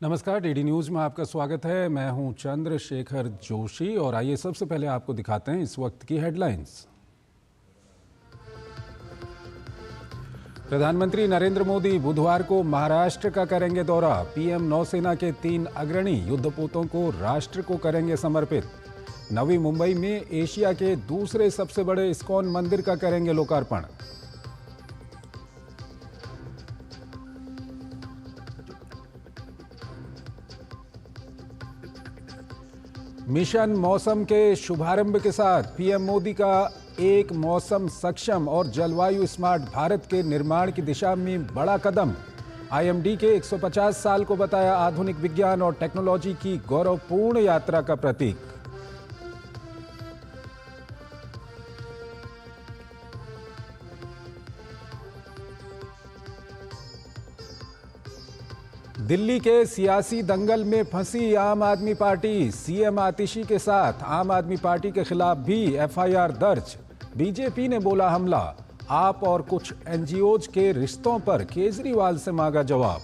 नमस्कार, DD news में आपका स्वागत है। मैं हूं चंद्रशेखर जोशी और आइए सबसे पहले आपको दिखाते हैं इस वक्त की हेडलाइंस। प्रधानमंत्री नरेंद्र मोदी बुधवार को महाराष्ट्र का करेंगे दौरा। पीएम नौसेना के 3 अग्रणी युद्धपोतों को राष्ट्र को करेंगे समर्पित। नवी मुंबई में एशिया के दूसरे सबसे बड़े इस्कॉन मंदिर का करेंगे लोकार्पण। मिशन मौसम के शुभारंभ के साथ पीएम मोदी का एक मौसम सक्षम और जलवायु स्मार्ट भारत के निर्माण की दिशा में बड़ा कदम। आईएमडी के 150 साल को बताया आधुनिक विज्ञान और टेक्नोलॉजी की गौरवपूर्ण यात्रा का प्रतीक। दिल्ली के सियासी दंगल में फंसी आम आदमी पार्टी। सीएम आतिशी के साथ आम आदमी पार्टी के खिलाफ भी एफआईआर दर्ज। बीजेपी ने बोला हमला। आप और कुछ एनजीओज के रिश्तों पर केजरीवाल से मांगा जवाब।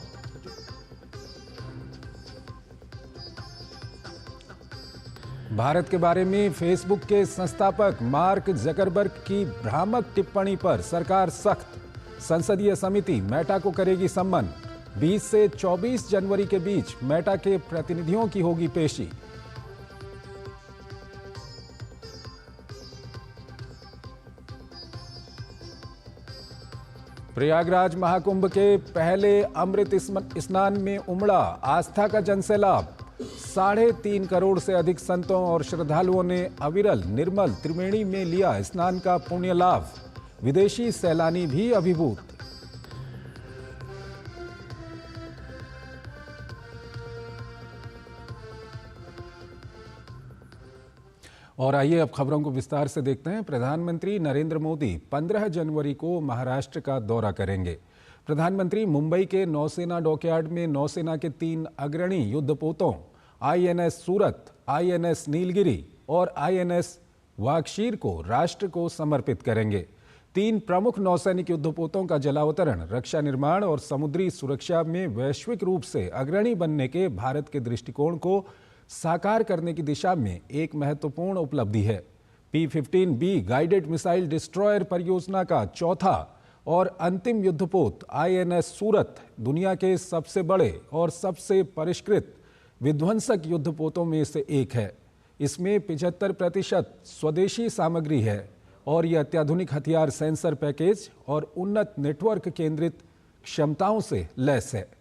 भारत के बारे में फेसबुक के संस्थापक मार्क जकरबर्ग की भ्रामक टिप्पणी पर सरकार सख्त। संसदीय समिति मेटा को करेगी सम्मन। 20 से 24 जनवरी के बीच मेटा के प्रतिनिधियों की होगी पेशी। प्रयागराज महाकुंभ के पहले अमृत स्नान में उमड़ा आस्था का जनसैलाब। 3.5 करोड़ से अधिक संतों और श्रद्धालुओं ने अविरल निर्मल त्रिवेणी में लिया स्नान का पुण्य लाभ। विदेशी सैलानी भी अभिभूत। और आइए अब खबरों को विस्तार से देखते हैं। प्रधानमंत्री नरेंद्र मोदी 15 जनवरी को महाराष्ट्र का दौरा करेंगे। प्रधानमंत्री मुंबई के नौसेना डॉकयार्ड में नौसेना के 3 अग्रणी युद्धपोतों आईएनएस सूरत, आईएनएस नीलगिरी और आईएनएस वागशीर को राष्ट्र को समर्पित करेंगे। 3 प्रमुख नौसैनिक युद्धपोतों का जलावतरण रक्षा निर्माण और समुद्री सुरक्षा में वैश्विक रूप से अग्रणी बनने के भारत के दृष्टिकोण को साकार करने की दिशा में एक महत्वपूर्ण उपलब्धि है। P-15B गाइडेड मिसाइल डिस्ट्रॉयर परियोजना का चौथा और अंतिम युद्धपोत आईएनएस सूरत दुनिया के सबसे बड़े और सबसे परिष्कृत विध्वंसक युद्धपोतों में से एक है। इसमें 75% स्वदेशी सामग्री है और यह अत्याधुनिक हथियार सेंसर पैकेज और उन्नत नेटवर्क केंद्रित क्षमताओं से लैस है।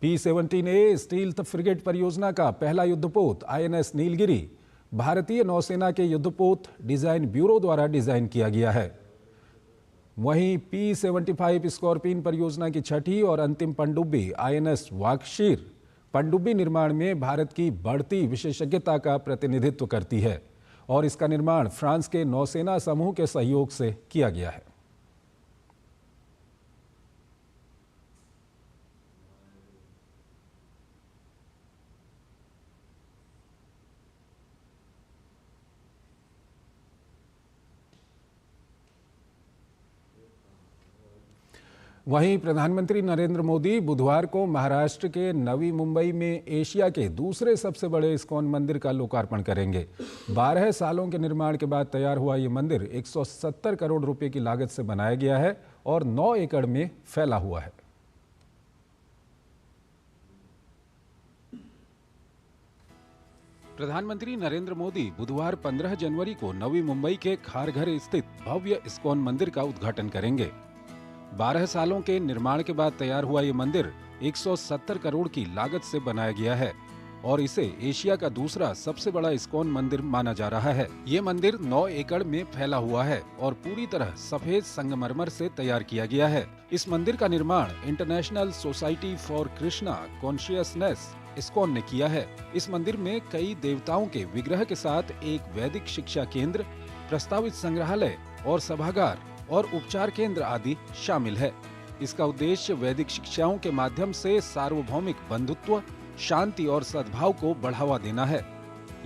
P-17A स्टील्थ फ्रिगेट परियोजना का पहला युद्धपोत आईएनएस नीलगिरी भारतीय नौसेना के युद्धपोत डिजाइन ब्यूरो द्वारा डिजाइन किया गया है। वहीं P-75 स्कॉर्पियन परियोजना की छठी और अंतिम पनडुब्बी आईएनएस वागशीर पनडुब्बी निर्माण में भारत की बढ़ती विशेषज्ञता का प्रतिनिधित्व करती है और इसका निर्माण फ्रांस के नौसेना समूह के सहयोग से किया गया है। वहीं प्रधानमंत्री नरेंद्र मोदी बुधवार को महाराष्ट्र के नवी मुंबई में एशिया के दूसरे सबसे बड़े इस्कॉन मंदिर का लोकार्पण करेंगे। 12 सालों के निर्माण के बाद तैयार हुआ ये मंदिर 170 करोड़ रुपए की लागत से बनाया गया है और 9 एकड़ में फैला हुआ है। प्रधानमंत्री नरेंद्र मोदी बुधवार 15 जनवरी को नवी मुंबई के खारघर स्थित भव्य इस्कॉन मंदिर का उद्घाटन करेंगे। 12 सालों के निर्माण के बाद तैयार हुआ ये मंदिर 170 करोड़ की लागत से बनाया गया है और इसे एशिया का दूसरा सबसे बड़ा इस्कॉन मंदिर माना जा रहा है। ये मंदिर 9 एकड़ में फैला हुआ है और पूरी तरह सफेद संगमरमर से तैयार किया गया है। इस मंदिर का निर्माण international society for Krishna consciousness ISKCON ने किया है। इस मंदिर में कई देवताओं के विग्रह के साथ एक वैदिक शिक्षा केंद्र, प्रस्तावित संग्रहालय और सभागार और उपचार केंद्र आदि शामिल है। इसका उद्देश्य वैदिक शिक्षाओं के माध्यम से सार्वभौमिक बंधुत्व, शांति और सद्भाव को बढ़ावा देना है।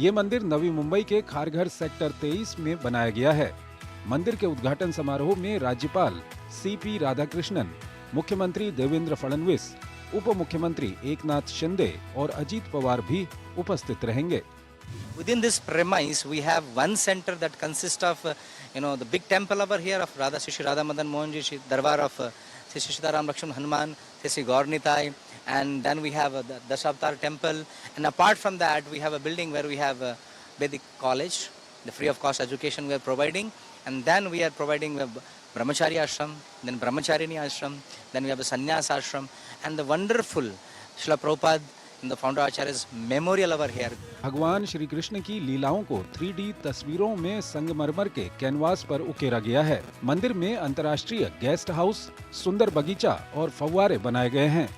ये मंदिर नवी मुंबई के खारघर सेक्टर 23 में बनाया गया है। मंदिर के उद्घाटन समारोह में राज्यपाल सीपी राधाकृष्णन, मुख्यमंत्री देवेंद्र फडणवीस, उप मुख्यमंत्री एकनाथ शिंदे और अजीत पवार भी उपस्थित रहेंगे। Within this premise, we have one center that consists of, the big temple over here of Radha Shri Radha Madan Mohan Ji, Shri Darbar of Shri Sitaram Lakshman Hanuman, Shri Gaurnitai, and then we have the Dasavatar temple. And apart from that, we have a building where we have a Vedic college, the free of cost education we are providing, and then we are providing a Brahmachari ashram, then Brahmacharini ashram, then we have a Sannyas ashram, and the wonderful Srila Prabhupada in the founder Acharya's memorial over here. भगवान श्री कृष्ण की लीलाओं को 3D तस्वीरों में संगमरमर के canvas पर उकेरा गया है। मंदिर में अंतर्राष्ट्रीय गेस्ट हाउस, सुंदर बगीचा और फव्वारे बनाए गए हैं।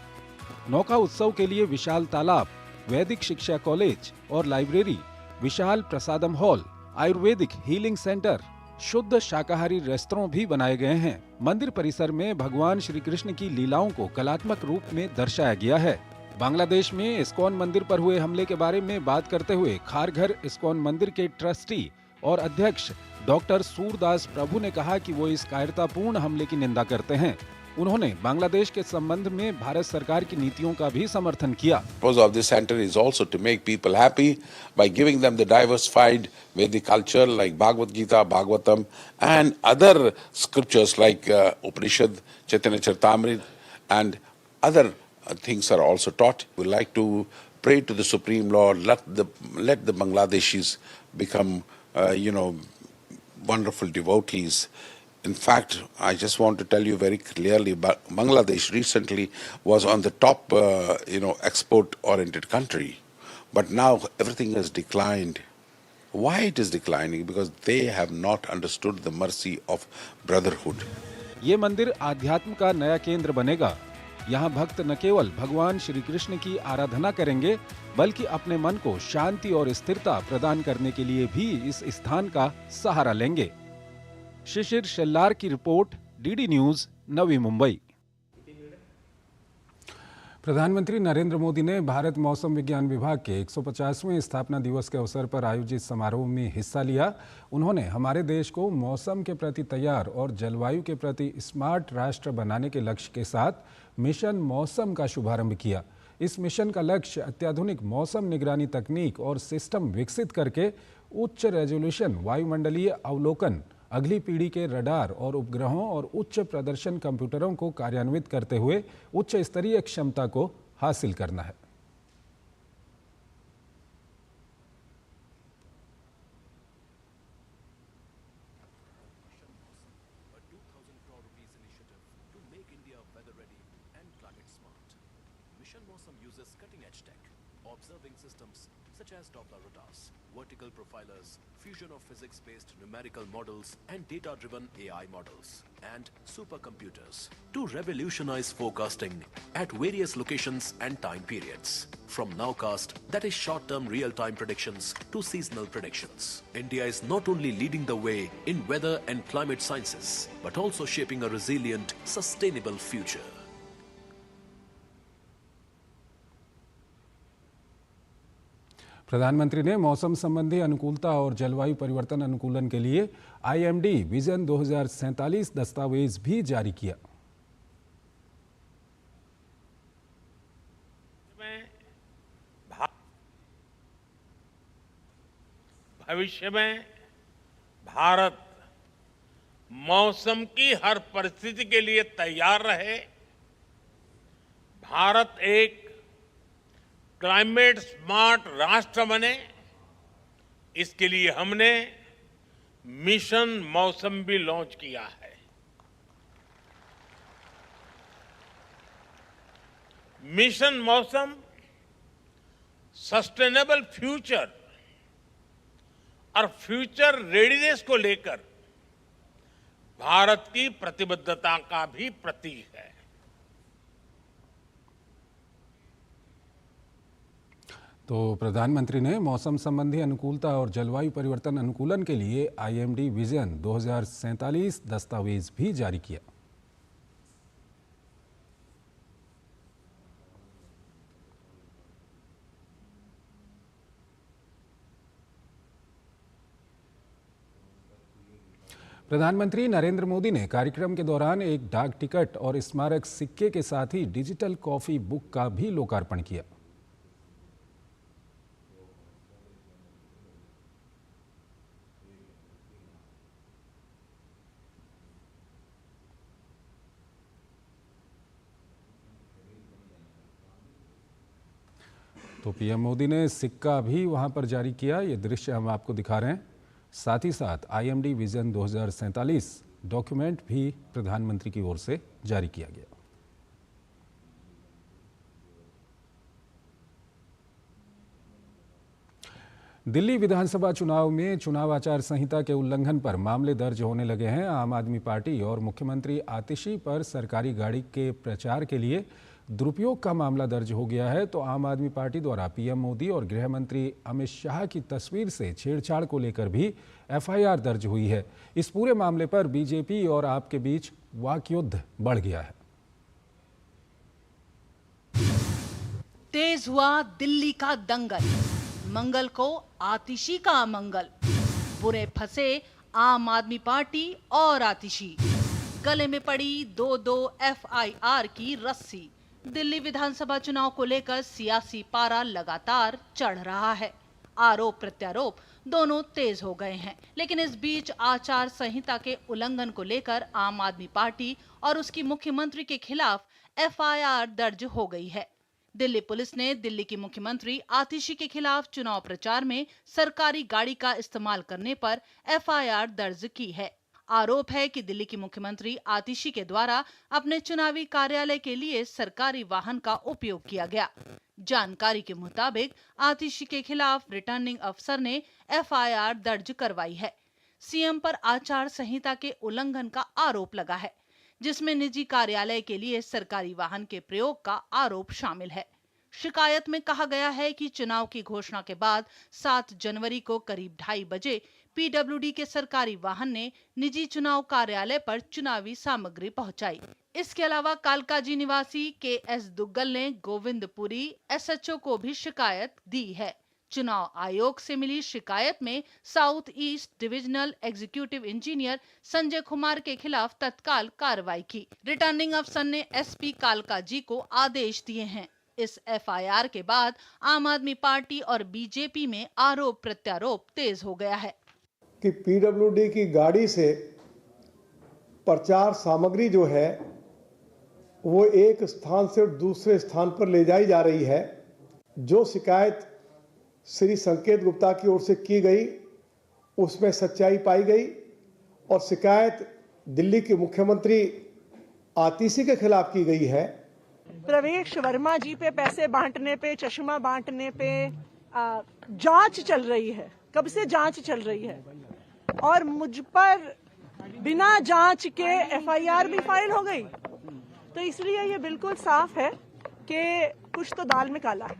नौका उत्सव के लिए विशाल तालाब, वैदिक शिक्षा कॉलेज और लाइब्रेरी, विशाल प्रसादम हॉल, आयुर्वेदिक हीलिंग सेंटर, शुद्ध शाकाहारी रेस्तरां भी बनाए गए हैं। मंदिर परिसर में भगवान श्री कृष्ण की लीलाओं को कलात्मक रूप में दर्शाया गया है। बांग्लादेश में इस्कॉन मंदिर पर हुए हमले के बारे में बात करते हुए खारघर इस्कॉन मंदिर के ट्रस्टी और अध्यक्ष डॉक्टर सूरदास प्रभु ने कहा कि वो इस कायरतापूर्ण हमले की निंदा करते हैं। उन्होंने बांग्लादेश के संबंध में भारत सरकार की नीतियों का भी समर्थन किया। Purpose of this center is also to make people happy by giving them the diversified Vedic culture like Bhagavad Gita, Bhagavatam, and other scriptures like Upanishad, Chaitanya Charitamrita, and other things are also taught. We like to pray to the Supreme Lord, let the Bangladeshis become, wonderful devotees. In fact, I just want to tell you very clearly, Bangladesh recently was on the top, export-oriented country, but now everything has declined. Why it is declining? Because they have not understood the mercy of brotherhood. ये मंदिर आध्यात्म का नया केंद्र बनेगा। यहाँ भक्त न केवल भगवान श्री कृष्ण की आराधना करेंगे, बल्कि अपने मन को शांति और स्थिरता प्रदान करने के लिए भी इस स्थान का सहारा लेंगे। शिशिर शेल्लार की report, DD news, Navi Mumbai. प्रधानमंत्री नरेंद्र मोदी ने भारत मौसम विज्ञान विभाग के 150वें स्थापना दिवस के अवसर पर आयोजित समारोह में हिस्सा लिया। उन्होंने हमारे देश को मौसम के प्रति तैयार और जलवायु के प्रति स्मार्ट राष्ट्र बनाने के लक्ष्य के साथ मिशन मौसम का शुभारंभ किया। इस मिशन का लक्ष्य अत्याधुनिक मौसम निगरानी तकनीक और सिस्टम विकसित करके उच्च रेजोल्यूशन वायुमंडलीय अवलोकन, अगली पीढ़ी के रडार और उपग्रहों और उच्च प्रदर्शन कंप्यूटरों को कार्यान्वित करते हुए उच्च स्तरीय क्षमता को हासिल करना है। Mission Mosam uses cutting-edge tech, observing systems such as Doppler radars, vertical profilers, fusion of physics-based numerical models, and data-driven AI models, and supercomputers to revolutionize forecasting at various locations and time periods. From Nowcast, that is short-term real-time predictions, to seasonal predictions. India is not only leading the way in weather and climate sciences, but also shaping a resilient, sustainable future. प्रधानमंत्री ने मौसम संबंधी अनुकूलता और जलवायु परिवर्तन अनुकूलन के लिए IMD विजन 2047 दस्तावेज भी जारी किया। भविष्य में भारत मौसम की हर परिस्थिति के लिए तैयार रहे। भारत एक क्लाइमेट स्मार्ट राष्ट्र बने, इसके लिए हमने मिशन मौसम भी लॉन्च किया है। मिशन मौसम सस्टेनेबल फ्यूचर और फ्यूचर रेडीनेस को लेकर भारत की प्रतिबद्धता का भी प्रतीक है। तो प्रधानमंत्री ने मौसम संबंधी अनुकूलता और जलवायु परिवर्तन अनुकूलन के लिए IMD विजन 2047 दस्तावेज भी जारी किया। प्रधानमंत्री नरेंद्र मोदी ने कार्यक्रम के दौरान एक डाक टिकट और स्मारक सिक्के के साथ ही डिजिटल कॉफी बुक का भी लोकार्पण किया। तो पीएम मोदी ने सिक्का भी वहां पर जारी किया। ये दृश्य हम आपको दिखा रहे हैं। साथ ही साथ IMD विजन 2047 डॉक्यूमेंट भी प्रधानमंत्री की ओर से जारी किया गया। दिल्ली विधानसभा चुनाव में चुनाव आचार संहिता के उल्लंघन पर मामले दर्ज होने लगे हैं। आम आदमी पार्टी और मुख्यमंत्री आतिशी पर सरकारी गाड़ी के प्रचार के लिए दुरुपयोग का मामला दर्ज हो गया है। तो आम आदमी पार्टी द्वारा पीएम मोदी और गृह मंत्री अमित शाह की तस्वीर से छेड़छाड़ को लेकर भी FIR दर्ज हुई है। इस पूरे मामले पर बीजेपी और आप के बीच वाकयुद्ध बढ़ गया है। तेज हुआ दिल्ली का दंगल, मंगल को आतिशी का अमंगल, बुरे फंसे आम आदमी पार्टी और आतिशी, गले में पड़ी 2-2 FIR की रस्सी। दिल्ली विधानसभा चुनाव को लेकर सियासी पारा लगातार चढ़ रहा है। आरोप प्रत्यारोप दोनों तेज हो गए हैं, लेकिन इस बीच आचार संहिता के उल्लंघन को लेकर आम आदमी पार्टी और उसकी मुख्यमंत्री के खिलाफ FIR दर्ज हो गई है। दिल्ली पुलिस ने दिल्ली की मुख्यमंत्री आतिशी के खिलाफ चुनाव प्रचार में सरकारी गाड़ी का इस्तेमाल करने पर FIR दर्ज की है। आरोप है कि दिल्ली की मुख्यमंत्री आतिशी के द्वारा अपने चुनावी कार्यालय के लिए सरकारी वाहन का उपयोग किया गया। जानकारी के मुताबिक आतिशी के खिलाफ रिटर्निंग अफसर ने FIR दर्ज करवाई है। सीएम पर आचार संहिता के उल्लंघन का आरोप लगा है, जिसमें निजी कार्यालय के लिए सरकारी वाहन के प्रयोग का आरोप शामिल है। शिकायत में कहा गया है कि चुनाव की घोषणा के बाद 7 जनवरी को करीब 2:30 बजे PWD के सरकारी वाहन ने निजी चुनाव कार्यालय पर चुनावी सामग्री पहुंचाई। इसके अलावा कालकाजी निवासी KS दुग्गल ने गोविंदपुरी SHO को भी शिकायत दी है। चुनाव आयोग से मिली शिकायत में south east divisional executive engineer Sanjay Kumar के खिलाफ तत्काल कार्रवाई की। रिटर्निंग अफसर ने SP कालकाजी को आदेश दिए हैं। इस FIR के बाद आम आदमी पार्टी और बीजेपी में आरोप प्रत्यारोप तेज हो गया है कि PWD की गाड़ी से प्रचार सामग्री जो है वो एक स्थान से दूसरे स्थान पर ले जाई जा रही है। जो शिकायत श्री संकेत गुप्ता की ओर से की गई उसमें सच्चाई पाई गई और शिकायत दिल्ली के मुख्यमंत्री आतिशी के खिलाफ की गई है। प्रवेश वर्मा जी पे पैसे बांटने पे, चश्मा बांटने पे जांच चल रही है। कब से जांच चल रही है और मुझ पर बिना जांच के FIR भी फाइल हो गई। तो इसलिए ये बिल्कुल साफ है कि कुछ तो दाल में काला है।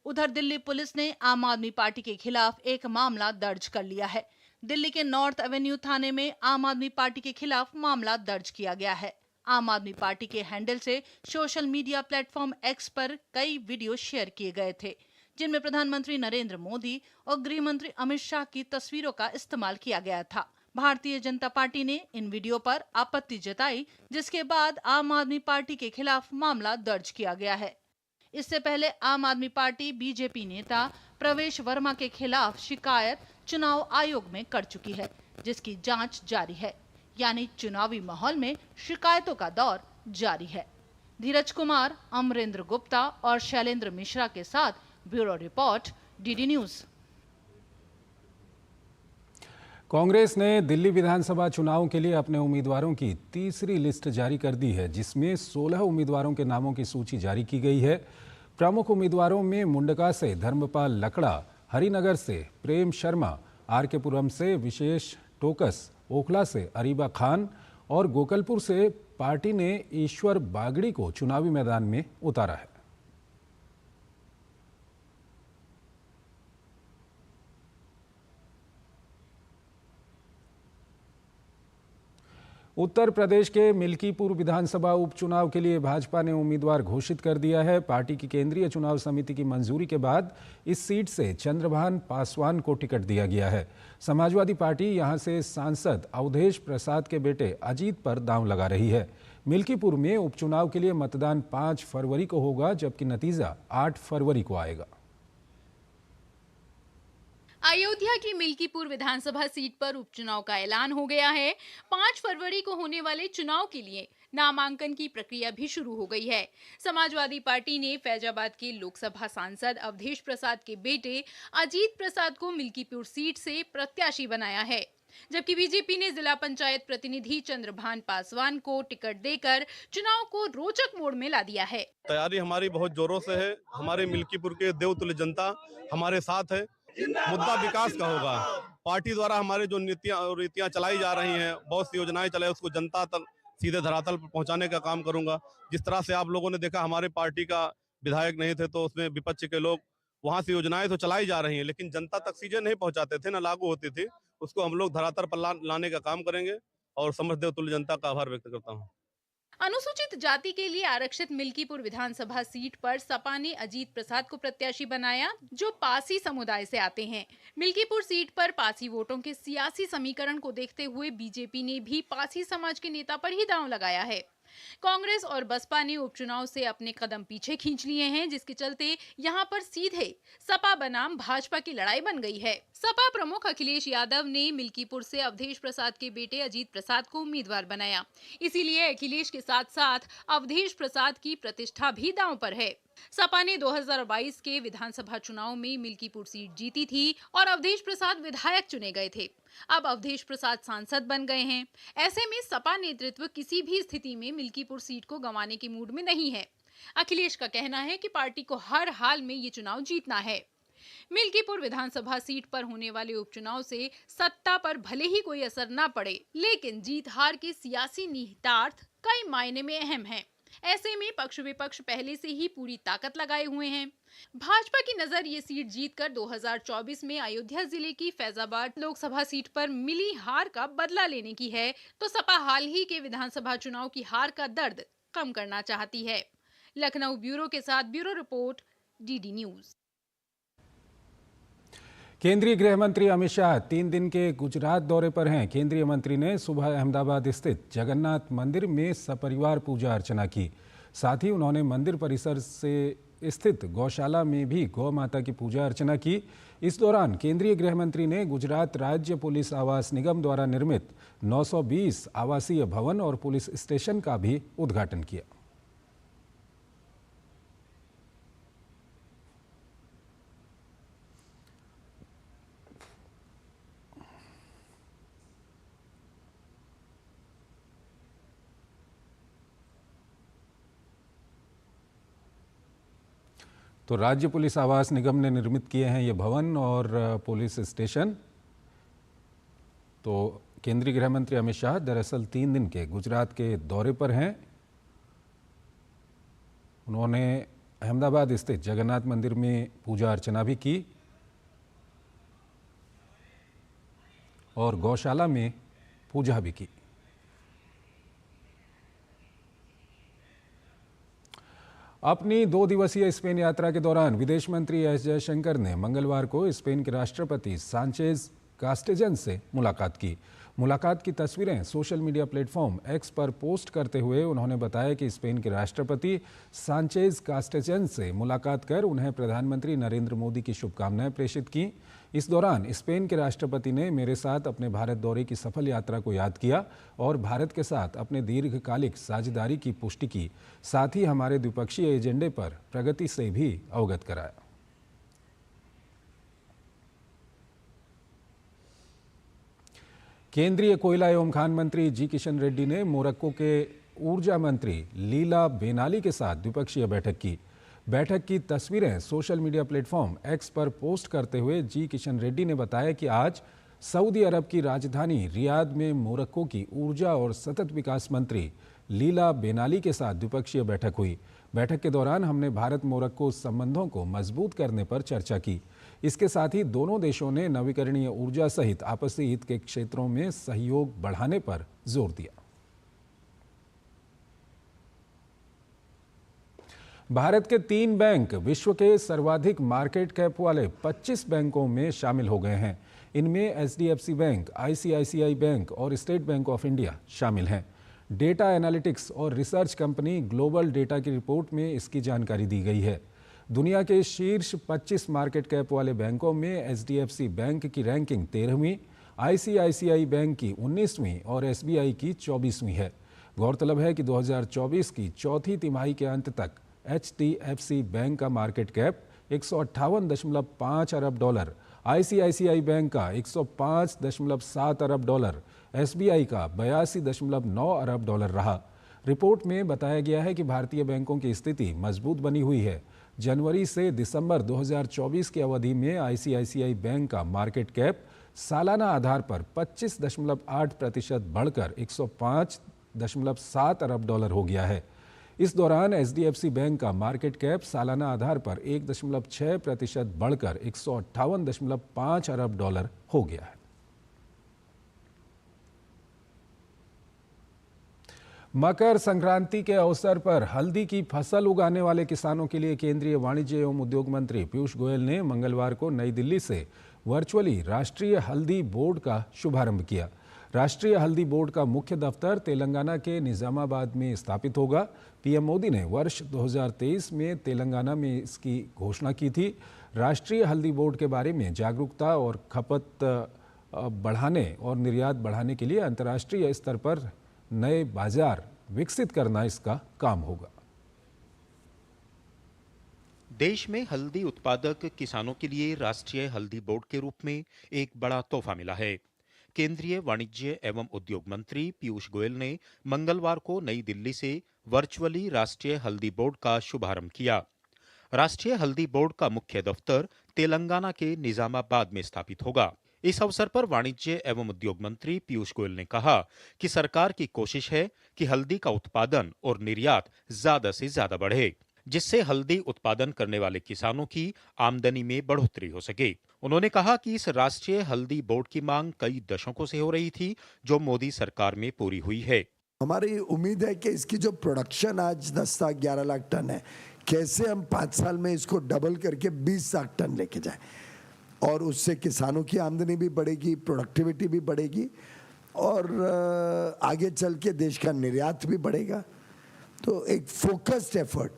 उधर दिल्ली पुलिस ने आम आदमी पार्टी के खिलाफ एक मामला दर्ज कर लिया है। दिल्ली के नॉर्थ एवेन्यू थाने में आम आदमी पार्टी के खिलाफ मामला दर्ज किया गया है। आम आदमी पार्टी के हैंडल से सोशल मीडिया प्लेटफॉर्म X पर कई वीडियो शेयर किए गए थे, जिनमें प्रधानमंत्री नरेंद्र मोदी और गृह मंत्री अमित शाह की तस्वीरों का इस्तेमाल किया गया था। भारतीय जनता पार्टी ने इन वीडियो पर आपत्ति जताई, जिसके बाद आम आदमी पार्टी के खिलाफ मामला दर्ज किया गया है। इससे पहले आम आदमी पार्टी बीजेपी नेता प्रवेश वर्मा के खिलाफ शिकायत चुनाव आयोग में कर चुकी है, जिसकी जांच जारी है। यानी चुनावी माहौल में शिकायतों का दौर जारी है। धीरज कुमार, अमरेंद्र गुप्ता और शैलेंद्र मिश्रा के साथ bureau report, DD news. Congress ने दिल्ली विधानसभा चुनाव के लिए अपने उम्मीदवारों की तीसरी लिस्ट जारी कर दी है, जिसमें 16 उम्मीदवारों के नामों की सूची जारी की गई है। प्रमुख उम्मीदवारों में मुंडका से धर्मपाल लकड़ा, हरिनगर से प्रेम शर्मा, RK पुरम से विशेष टोकस, ओखला से अरीबा खान और गोकलपुर से पार्टी ने ईश्वर बागड़ी को चुनावी मैदान में उतारा है। उत्तर प्रदेश के मिल्कीपुर विधानसभा उपचुनाव के लिए भाजपा ने उम्मीदवार घोषित कर दिया है। पार्टी की केंद्रीय चुनाव समिति की मंजूरी के बाद इस सीट से चंद्रभान पासवान को टिकट दिया गया है। समाजवादी पार्टी यहां से सांसद अवधेश प्रसाद के बेटे अजीत पर दांव लगा रही है। मिल्कीपुर में उपचुनाव के लिए मतदान 5 फरवरी को होगा, जबकि नतीजा 8 फरवरी को आएगा। अयोध्या की मिल्कीपुर विधानसभा सीट पर उपचुनाव का ऐलान हो गया है। 5 फरवरी को होने वाले चुनाव के लिए नामांकन की प्रक्रिया भी शुरू हो गई है। समाजवादी पार्टी ने फैजाबाद के लोकसभा सांसद अवधेश प्रसाद के बेटे अजीत प्रसाद को मिल्कीपुर सीट से प्रत्याशी बनाया है, जबकि बीजेपी ने जिला पंचायत प्रतिनिधि चंद्रभान पासवान को टिकट देकर चुनाव को रोचक मोड़ में ला दिया है। तैयारी हमारी बहुत जोरों से है। हमारे मिल्कीपुर के देवतुल्य जनता हमारे साथ है। मुद्दा विकास का होगा। पार्टी द्वारा हमारे जो नीतियां और रीतियां चलाई जा रही हैं, बहुत सी योजनाएं चलाई, उसको जनता तक सीधे धरातल पर पहुंचाने का काम करूंगा। जिस तरह से आप लोगों ने देखा, हमारे पार्टी का विधायक नहीं थे तो उसमें विपक्ष के लोग, वहां से योजनाएं तो चलाई जा रही हैं, लेकिन जनता तक चीजें नहीं पहुंचाते थे, न लागू होती थी। उसको हम लोग धरातल पर लाने का काम करेंगे और समस्त देवतुल्य जनता का आभार व्यक्त करता हूँ। अनुसूचित जाति के लिए आरक्षित मिल्कीपुर विधानसभा सीट पर सपा ने अजीत प्रसाद को प्रत्याशी बनाया, जो पासी समुदाय से आते हैं। मिल्कीपुर सीट पर पासी वोटों के सियासी समीकरण को देखते हुए बीजेपी ने भी पासी समाज के नेता पर ही दांव लगाया है। कांग्रेस और बसपा ने उपचुनाव से अपने कदम पीछे खींच लिए हैं, जिसके चलते यहां पर सीधे सपा बनाम भाजपा की लड़ाई बन गई है। सपा प्रमुख अखिलेश यादव ने मिल्कीपुर से अवधेश प्रसाद के बेटे अजीत प्रसाद को उम्मीदवार बनाया, इसीलिए अखिलेश के साथ साथ अवधेश प्रसाद की प्रतिष्ठा भी दांव पर है। सपा ने 2022 के विधानसभा चुनाव में मिल्कीपुर सीट जीती थी और अवधेश प्रसाद विधायक चुने गए थे। अब अवधेश प्रसाद सांसद बन गए हैं। ऐसे में सपा नेतृत्व किसी भी स्थिति में मिल्कीपुर सीट को गंवाने के मूड में नहीं है। अखिलेश का कहना है कि पार्टी को हर हाल में ये चुनाव जीतना है। मिल्कीपुर विधानसभा सीट पर होने वाले उपचुनाव से सत्ता पर भले ही कोई असर न पड़े, लेकिन जीत हार के सियासी निहितार्थ कई मायने में अहम हैं। ऐसे में पक्ष विपक्ष पहले से ही पूरी ताकत लगाए हुए हैं। भाजपा की नजर ये सीट जीतकर 2024 में अयोध्या जिले की फैजाबाद लोकसभा सीट पर मिली हार का बदला लेने की है, तो सपा हाल ही के विधानसभा चुनाव की हार का दर्द कम करना चाहती है। लखनऊ ब्यूरो के साथ ब्यूरो रिपोर्ट, डीडी न्यूज। केंद्रीय गृह मंत्री अमित शाह 3 दिन के गुजरात दौरे पर हैं। केंद्रीय मंत्री ने सुबह अहमदाबाद स्थित जगन्नाथ मंदिर में सपरिवार पूजा अर्चना की। साथ ही उन्होंने मंदिर परिसर से स्थित गौशाला में भी गौ माता की पूजा अर्चना की। इस दौरान केंद्रीय गृह मंत्री ने गुजरात राज्य पुलिस आवास निगम द्वारा निर्मित 920 आवासीय भवन और पुलिस स्टेशन का भी उद्घाटन किया। तो राज्य पुलिस आवास निगम ने निर्मित किए हैं ये भवन और पुलिस स्टेशन। तो केंद्रीय गृह मंत्री अमित शाह दरअसल 3 दिन के गुजरात के दौरे पर हैं। उन्होंने अहमदाबाद स्थित जगन्नाथ मंदिर में पूजा अर्चना भी की और गौशाला में पूजा भी की। अपनी 2 दिवसीय स्पेन यात्रा के दौरान विदेश मंत्री एस जयशंकर ने मंगलवार को स्पेन के राष्ट्रपति सांचेज कास्टेजन से मुलाकात की। मुलाकात की तस्वीरें सोशल मीडिया प्लेटफॉर्म एक्स पर पोस्ट करते हुए उन्होंने बताया कि स्पेन के राष्ट्रपति सांचेज कास्टेजन से मुलाकात कर उन्हें प्रधानमंत्री नरेंद्र मोदी की शुभकामनाएं प्रेषित की। इस दौरान स्पेन के राष्ट्रपति ने मेरे साथ अपने भारत दौरे की सफल यात्रा को याद किया और भारत के साथ अपने दीर्घकालिक साझेदारी की पुष्टि की। साथ ही हमारे द्विपक्षीय एजेंडे पर प्रगति से भी अवगत कराया। केंद्रीय कोयला एवं खान मंत्री जी किशन रेड्डी ने मोरक्को के ऊर्जा मंत्री लीला बेनाली के साथ द्विपक्षीय बैठक की। बैठक की तस्वीरें सोशल मीडिया प्लेटफॉर्म एक्स पर पोस्ट करते हुए जी किशन रेड्डी ने बताया कि आज सऊदी अरब की राजधानी रियाद में मोरक्को की ऊर्जा और सतत विकास मंत्री लीला बेनाली के साथ द्विपक्षीय बैठक हुई। बैठक के दौरान हमने भारत मोरक्को संबंधों को मजबूत करने पर चर्चा की। इसके साथ ही दोनों देशों ने नवीकरणीय ऊर्जा सहित आपसी हित के क्षेत्रों में सहयोग बढ़ाने पर जोर दिया। भारत के 3 बैंक विश्व के सर्वाधिक मार्केट कैप वाले 25 बैंकों में शामिल हो गए हैं। इनमें HDFC बैंक, ICICI बैंक और स्टेट बैंक ऑफ इंडिया शामिल हैं। डेटा एनालिटिक्स और रिसर्च कंपनी ग्लोबल डेटा की रिपोर्ट में इसकी जानकारी दी गई है। दुनिया के शीर्ष 25 मार्केट कैप वाले बैंकों में HDFC बैंक की रैंकिंग 13वीं, ICICI बैंक की 19वीं और SBI की 24वीं है। गौरतलब है कि 2024 की चौथी तिमाही के अंत तक HDFC बैंक का मार्केट कैप 158.5 अरब डॉलर, ICICI बैंक का 105.7 अरब डॉलर, SBI का 82.9 अरब डॉलर रहा। रिपोर्ट में बताया गया है कि भारतीय बैंकों की स्थिति मजबूत बनी हुई है। जनवरी से दिसंबर 2024 की अवधि में ICICI बैंक का मार्केट कैप सालाना आधार पर 25.8% बढ़कर 105.7 अरब डॉलर हो गया है। इस दौरान HDFC बैंक का मार्केट कैप सालाना आधार पर 1.6% बढ़कर 158.5 अरब डॉलर हो गया है। मकर संक्रांति के अवसर पर हल्दी की फसल उगाने वाले किसानों के लिए केंद्रीय वाणिज्य एवं उद्योग मंत्री पीयूष गोयल ने मंगलवार को नई दिल्ली से वर्चुअली राष्ट्रीय हल्दी बोर्ड का शुभारंभ किया। राष्ट्रीय हल्दी बोर्ड का मुख्य दफ्तर तेलंगाना के निजामाबाद में स्थापित होगा। पीएम मोदी ने वर्ष 2023 में तेलंगाना में इसकी घोषणा की थी। राष्ट्रीय हल्दी बोर्ड के बारे में जागरूकता और खपत बढ़ाने और निर्यात बढ़ाने के लिए अंतर्राष्ट्रीय स्तर पर नए बाजार विकसित करना इसका काम होगा। देश में हल्दी उत्पादक किसानों के लिए राष्ट्रीय हल्दी बोर्ड के रूप में एक बड़ा तोहफा मिला है। केंद्रीय वाणिज्य एवं उद्योग मंत्री पीयूष गोयल ने मंगलवार को नई दिल्ली से वर्चुअली राष्ट्रीय हल्दी बोर्ड का शुभारंभ किया। राष्ट्रीय हल्दी बोर्ड का मुख्य दफ्तर तेलंगाना के निजामाबाद में स्थापित होगा। इस अवसर पर वाणिज्य एवं उद्योग मंत्री पीयूष गोयल ने कहा कि सरकार की कोशिश है कि हल्दी का उत्पादन और निर्यात ज्यादा से ज्यादा बढ़े, जिससे हल्दी उत्पादन करने वाले किसानों की आमदनी में बढ़ोतरी हो सके। उन्होंने कहा कि इस राष्ट्रीय हल्दी बोर्ड की मांग कई दशकों से हो रही थी, जो मोदी सरकार में पूरी हुई है। हमारी उम्मीद है कि इसकी जो प्रोडक्शन आज 10 लाख 11 लाख टन है, कैसे हम 5 साल में इसको डबल करके 20 लाख टन लेके जाए, और उससे किसानों की आमदनी भी बढ़ेगी, प्रोडक्टिविटी भी बढ़ेगी और आगे चल के देश का निर्यात भी बढ़ेगा। तो एक फोकस्ड एफर्ट।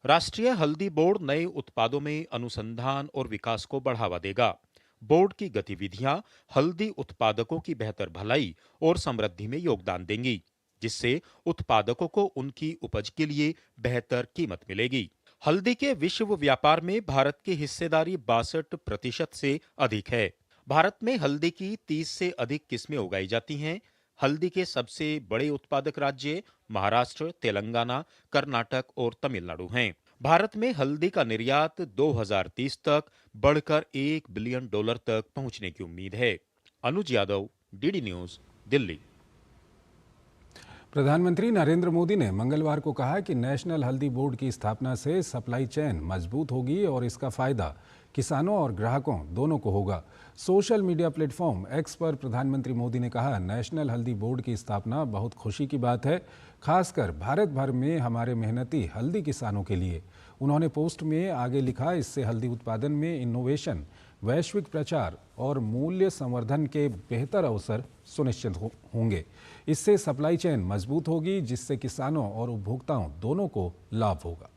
राष्ट्रीय हल्दी बोर्ड नए उत्पादों में अनुसंधान और विकास को बढ़ावा देगा। बोर्ड की गतिविधियां हल्दी उत्पादकों की बेहतर भलाई और समृद्धि में योगदान देंगी, जिससे उत्पादकों को उनकी उपज के लिए बेहतर कीमत मिलेगी। हल्दी के विश्व व्यापार में भारत की हिस्सेदारी 62% से अधिक है। भारत में हल्दी की 30 से अधिक किस्में उगाई जाती हैं। हल्दी के सबसे बड़े उत्पादक राज्य महाराष्ट्र, तेलंगाना, कर्नाटक और तमिलनाडु हैं। भारत में हल्दी का निर्यात 2030 तक बढ़कर $1 बिलियन तक पहुंचने की उम्मीद है। अनुज यादव, डीडी न्यूज, दिल्ली। प्रधानमंत्री नरेंद्र मोदी ने मंगलवार को कहा कि नेशनल हल्दी बोर्ड की स्थापना से सप्लाई चेन मजबूत होगी और इसका फायदा किसानों और ग्राहकों दोनों को होगा। सोशल मीडिया प्लेटफॉर्म एक्स पर प्रधानमंत्री मोदी ने कहा, नेशनल हल्दी बोर्ड की स्थापना बहुत खुशी की बात है, खासकर भारत भर में हमारे मेहनती हल्दी किसानों के लिए। उन्होंने पोस्ट में आगे लिखा, इससे हल्दी उत्पादन में इनोवेशन, वैश्विक प्रचार और मूल्य संवर्धन के बेहतर अवसर सुनिश्चित होंगे। इससे सप्लाई चेन मजबूत होगी, जिससे किसानों और उपभोक्ताओं दोनों को लाभ होगा।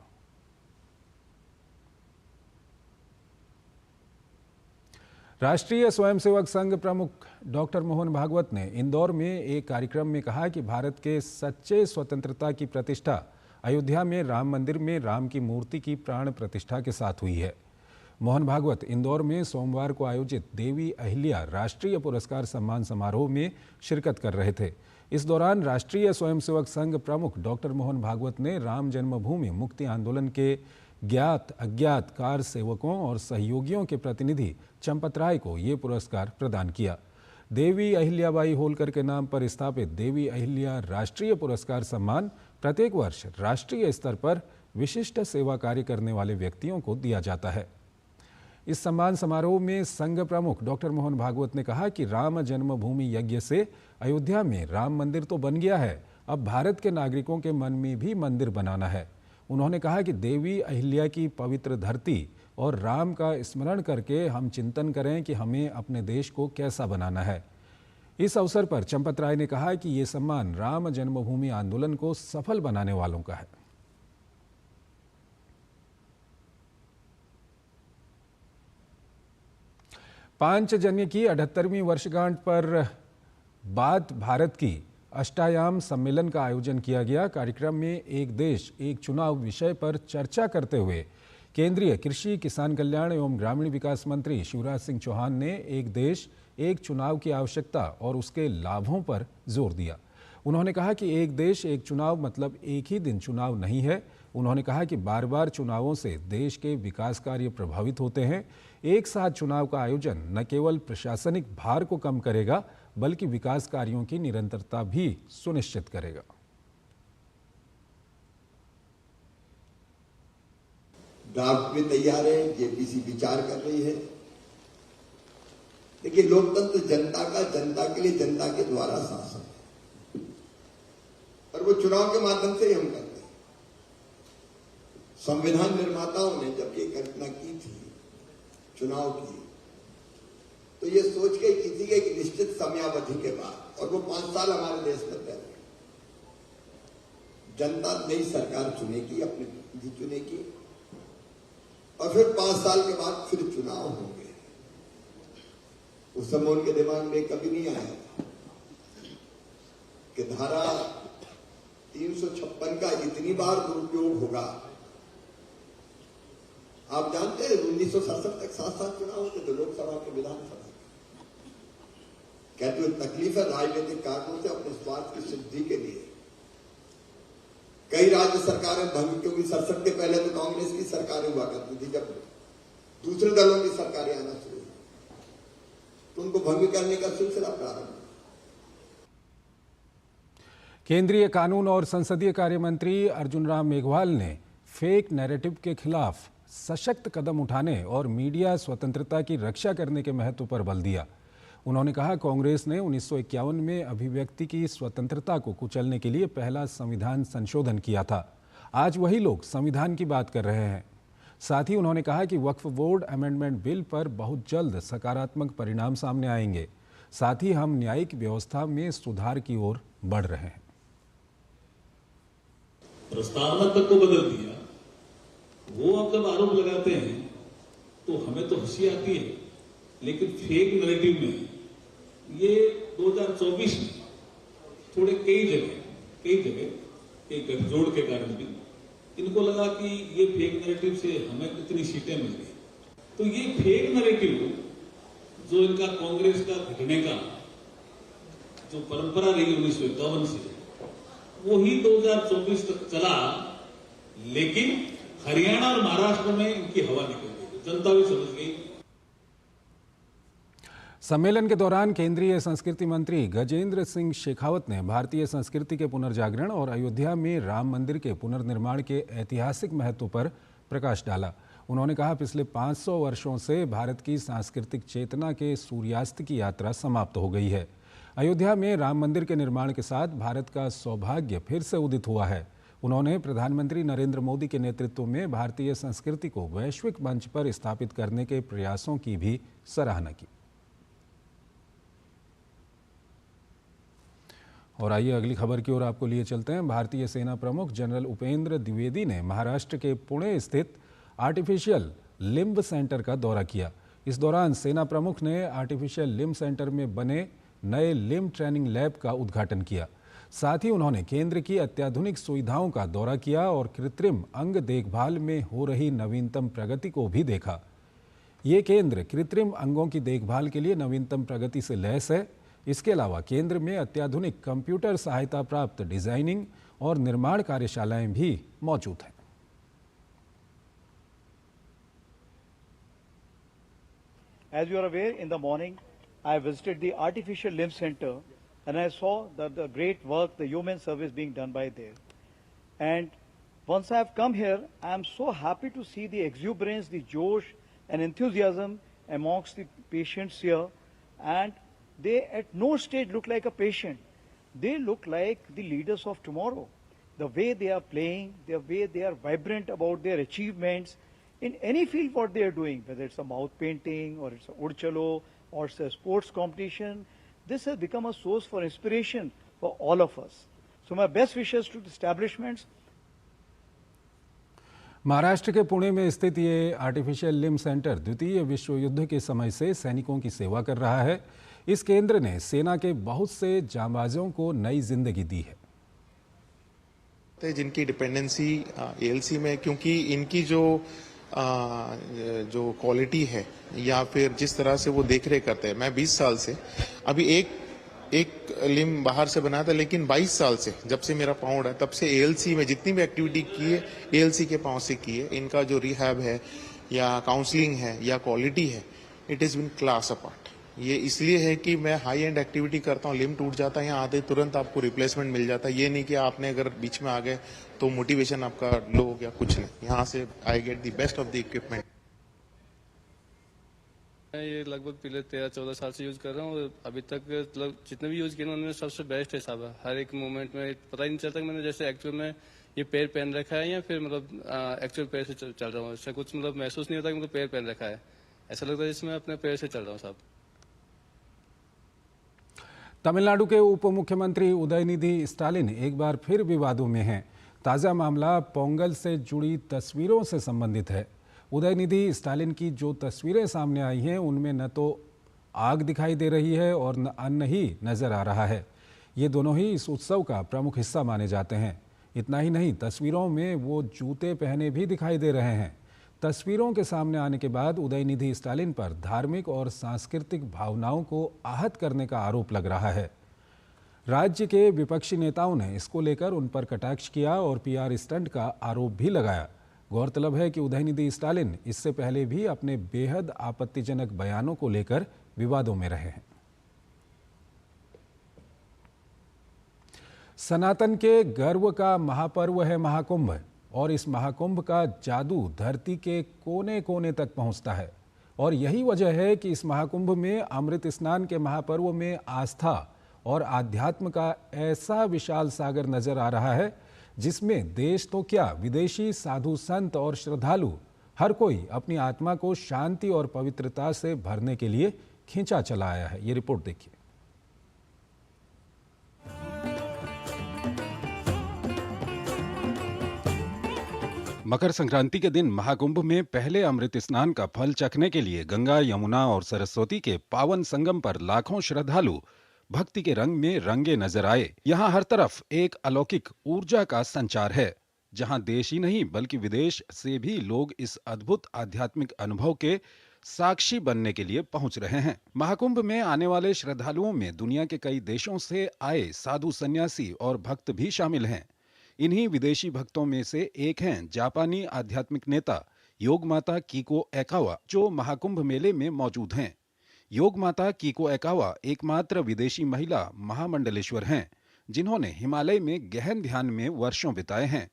राष्ट्रीय स्वयंसेवक संघ प्रमुख डॉक्टर मोहन भागवत ने इंदौर में एक कार्यक्रम में कहा कि भारत के सच्चे स्वतंत्रता की प्रतिष्ठा अयोध्या में राम मंदिर में राम की मूर्ति की प्राण प्रतिष्ठा के साथ हुई है। मोहन भागवत इंदौर में सोमवार को आयोजित देवी अहिल्या राष्ट्रीय पुरस्कार सम्मान समारोह में शिरकत कर रहे थे। इस दौरान राष्ट्रीय स्वयंसेवक संघ प्रमुख डॉक्टर मोहन भागवत ने राम जन्मभूमि मुक्ति आंदोलन के ज्ञात अज्ञात कार सेवकों और सहयोगियों के प्रतिनिधि चंपत राय को ये पुरस्कार प्रदान किया। देवी अहिल्याबाई होलकर के नाम पर स्थापित देवी अहिल्या राष्ट्रीय पुरस्कार सम्मान प्रत्येक वर्ष राष्ट्रीय स्तर पर विशिष्ट सेवा कार्य करने वाले व्यक्तियों को दिया जाता है। इस सम्मान समारोह में संघ प्रमुख डॉक्टर मोहन भागवत ने कहा कि राम जन्मभूमि यज्ञ से अयोध्या में राम मंदिर तो बन गया है, अब भारत के नागरिकों के मन में भी मंदिर बनाना है। उन्होंने कहा कि देवी अहिल्या की पवित्र धरती और राम का स्मरण करके हम चिंतन करें कि हमें अपने देश को कैसा बनाना है। इस अवसर पर चंपत राय ने कहा कि ये सम्मान राम जन्मभूमि आंदोलन को सफल बनाने वालों का है। पांचजन्य की 78वीं वर्षगांठ पर बाद भारत की अष्टायाम सम्मेलन का आयोजन किया गया। कार्यक्रम में एक देश एक चुनाव विषय पर चर्चा करते हुए केंद्रीय कृषि किसान कल्याण एवं ग्रामीण विकास मंत्री शिवराज सिंह चौहान ने एक देश एक चुनाव की आवश्यकता और उसके लाभों पर जोर दिया। उन्होंने कहा कि एक देश एक चुनाव मतलब एक ही दिन चुनाव नहीं है। उन्होंने कहा कि बार बार चुनावों से देश के विकास कार्य प्रभावित होते हैं। एक साथ चुनाव का आयोजन न केवल प्रशासनिक भार को कम करेगा बल्कि विकास कार्यों की निरंतरता भी सुनिश्चित करेगा। ड्राफ्ट में तैयार है, जेपीसी विचार कर रही है। देखिए, लोकतंत्र जनता का, जनता के लिए, जनता के द्वारा शासन है और वो चुनाव के माध्यम से ही हम करते हैं। संविधान निर्माताओं ने जब ये कल्पना की थी चुनाव की, तो ये सोच के की थी कि एक निश्चित समयावधि के बाद, और वो 5 साल हमारे देश में तय, जनता नई सरकार चुनेगी, अपनी प्रतिनिधि चुनेगी और फिर 5 साल के बाद फिर चुनाव होंगे। उस समय उनके दिमाग में कभी नहीं आया था कि धारा 356 का इतनी बार दुरुपयोग होगा। आप जानते हैं 1967 तक 7 चुनाव होते थे, लोकसभा के, विधानसभा के। कहते हुए तकलीफ है राजनीतिक कारणों से अपने स्वार्थ की सिद्धि के लिए कई राज्य सरकारें भंग, क्योंकि 67 के पहले तो कांग्रेस की सरकारें हुआ करती थी। जब दूसरे दलों की सरकारें आना शुरू हुई तो उनको भंग करने का सिलसिला प्रारंभ। केंद्रीय कानून और संसदीय कार्य मंत्री अर्जुन राम मेघवाल ने फेक नैरेटिव के खिलाफ सशक्त कदम उठाने और मीडिया स्वतंत्रता की रक्षा करने के महत्व पर बल दिया। उन्होंने कहा, कांग्रेस ने 1951 में अभिव्यक्ति की स्वतंत्रता को कुचलने के लिए पहला संविधान संशोधन किया था। आज वही लोग संविधान की बात कर रहे हैं। साथ ही उन्होंने कहा कि वक्फ बोर्ड अमेंडमेंट बिल पर बहुत जल्द सकारात्मक परिणाम सामने आएंगे। साथ ही हम न्यायिक व्यवस्था में सुधार की ओर बढ़ रहे हैं। प्रस्तावना तक को बदल दिया। वो अब जब आरोप लगाते हैं तो हमें तो हंसी आती है, लेकिन फेक नैरेटिव में ये 2024 में थोड़े कई जगह के गठजोड़ के कारण भी इनको लगा कि ये फेक नैरेटिव से हमें कितनी सीटें मिल गई। तो ये फेक नैरेटिव जो इनका कांग्रेस का घटने का जो परंपरा रही 1951 से, वो ही 2024 तक चला, लेकिन हरियाणा और महाराष्ट्र में इनकी हवा निकल गई, जनता भी समझ गई। सम्मेलन के दौरान केंद्रीय संस्कृति मंत्री गजेंद्र सिंह शेखावत ने भारतीय संस्कृति के पुनर्जागरण और अयोध्या में राम मंदिर के पुनर्निर्माण के ऐतिहासिक महत्व पर प्रकाश डाला। उन्होंने कहा, पिछले 500 वर्षों से भारत की सांस्कृतिक चेतना के सूर्यास्त की यात्रा समाप्त हो गई है। अयोध्या में राम मंदिर के निर्माण के साथ भारत का सौभाग्य फिर से उदित हुआ है। उन्होंने प्रधानमंत्री नरेंद्र मोदी के नेतृत्व में भारतीय संस्कृति को वैश्विक मंच पर स्थापित करने के प्रयासों की भी सराहना की। और आइए अगली खबर की ओर आपको लिए चलते हैं। भारतीय सेना प्रमुख जनरल उपेंद्र द्विवेदी ने महाराष्ट्र के पुणे स्थित आर्टिफिशियल लिम्ब सेंटर का दौरा किया। इस दौरान सेना प्रमुख ने आर्टिफिशियल लिम्ब सेंटर में बने नए लिम्ब ट्रेनिंग लैब का उद्घाटन किया। साथ ही उन्होंने केंद्र की अत्याधुनिक सुविधाओं का दौरा किया और कृत्रिम अंग देखभाल में हो रही नवीनतम प्रगति को भी देखा। ये केंद्र कृत्रिम अंगों की देखभाल के लिए नवीनतम प्रगति से लैस है। इसके अलावा केंद्र में अत्याधुनिक कंप्यूटर सहायता प्राप्त डिजाइनिंग और निर्माण कार्यशालाएं भी मौजूद हैं। As you are aware, in the morning I visited the Artificial Limb Center and I saw that the great work, the human service being done by there. And once I have come here, I am so happy to see the exuberance, the josh and enthusiasm amongst the patients here, and they at no stage look like a patient. They look like the leaders of tomorrow. the way they are playing, the way they are vibrant about their achievements in any field what they are doing, whether it's a mouth painting or it's a ud chalo or it's a sports competition. This has become a source for inspiration for all of us. So my best wishes to the establishments. Maharashtra के पुणे में स्थित ये artificial limb centre द्वितीय विश्व युद्ध के समय से सैनिकों की सेवा कर रहा है। इस केंद्र ने सेना के बहुत से जांबाजों को नई जिंदगी दी है। जिनकी डिपेंडेंसी एएलसी में, क्योंकि इनकी जो क्वालिटी है या फिर जिस तरह से वो देख रेख करते हैं, मैं 20 साल से अभी एक लिम्ब बाहर से बना था, लेकिन 22 साल से जब से मेरा पाँव उड़ा तब से एएलसी में जितनी भी एक्टिविटी की है एएलसी के पाँव से की है। इनका जो रिहैब है या काउंसलिंग है या क्वालिटी है, it is been class apart. ये इसलिए है कि मैं हाई एंड एक्टिविटी करता हूँ, लिम्ब टूट जाता है, यहाँ आते तुरंत आपको रिप्लेसमेंट मिल जाता है। ये नहीं कि आपने अगर बीच में आ गए तो मोटिवेशन आपका लो हो गया, कुछ नहीं। यहाँ से I get the best of the equipment. मैं ये लगभग पिछले 13-14 साल से यूज़ कर रहा हूँ। अभी तक मतलब जितने भी यूज़ किए उनमें सबसे बेस्ट है साहब। हर एक मोमेंट में पता ही नहीं चलता कि मैंने जैसे एक्चुअल में ये पैर पहन रखा है या फिर मतलब एक्चुअल पैर से चल रहा हूँ। इससे कुछ मतलब महसूस नहीं होता कि मतलब पैर पहन रखा है, ऐसा लगता है जैसे मैं अपने पैर से चल रहा हूँ साहब। तमिलनाडु के उप मुख्यमंत्री उदयनिधि स्टालिन एक बार फिर विवादों में हैं। ताज़ा मामला पोंगल से जुड़ी तस्वीरों से संबंधित है। उदयनिधि स्टालिन की जो तस्वीरें सामने आई हैं उनमें न तो आग दिखाई दे रही है और न अन्न ही नजर आ रहा है। ये दोनों ही इस उत्सव का प्रमुख हिस्सा माने जाते हैं। इतना ही नहीं, तस्वीरों में वो जूते पहने भी दिखाई दे रहे हैं। तस्वीरों के सामने आने के बाद उदयनिधि स्टालिन पर धार्मिक और सांस्कृतिक भावनाओं को आहत करने का आरोप लग रहा है। राज्य के विपक्षी नेताओं ने इसको लेकर उन पर कटाक्ष किया और पीआर स्टंट का आरोप भी लगाया। गौरतलब है कि उदयनिधि स्टालिन इससे पहले भी अपने बेहद आपत्तिजनक बयानों को लेकर विवादों में रहे हैं। सनातन के गर्व का महापर्व है महाकुंभ, और इस महाकुंभ का जादू धरती के कोने कोने तक पहुंचता है। और यही वजह है कि इस महाकुंभ में अमृत स्नान के महापर्व में आस्था और आध्यात्म का ऐसा विशाल सागर नजर आ रहा है, जिसमें देश तो क्या, विदेशी साधु संत और श्रद्धालु हर कोई अपनी आत्मा को शांति और पवित्रता से भरने के लिए खींचा चला आया है। ये रिपोर्ट देखिए। मकर संक्रांति के दिन महाकुंभ में पहले अमृत स्नान का फल चखने के लिए गंगा, यमुना और सरस्वती के पावन संगम पर लाखों श्रद्धालु भक्ति के रंग में रंगे नजर आए। यहाँ हर तरफ एक अलौकिक ऊर्जा का संचार है, जहाँ देश ही नहीं बल्कि विदेश से भी लोग इस अद्भुत आध्यात्मिक अनुभव के साक्षी बनने के लिए पहुंच रहे हैं। महाकुंभ में आने वाले श्रद्धालुओं में दुनिया के कई देशों से आए साधु, सन्यासी और भक्त भी शामिल हैं। इन्हीं विदेशी भक्तों में से एक हैं जापानी आध्यात्मिक नेता योग माता कीको एकावा, जो महाकुंभ मेले में मौजूद हैं। योग माता कीको एकावा एकमात्र विदेशी महिला महामंडलेश्वर हैं, जिन्होंने हिमालय में गहन ध्यान में वर्षों बिताए हैं।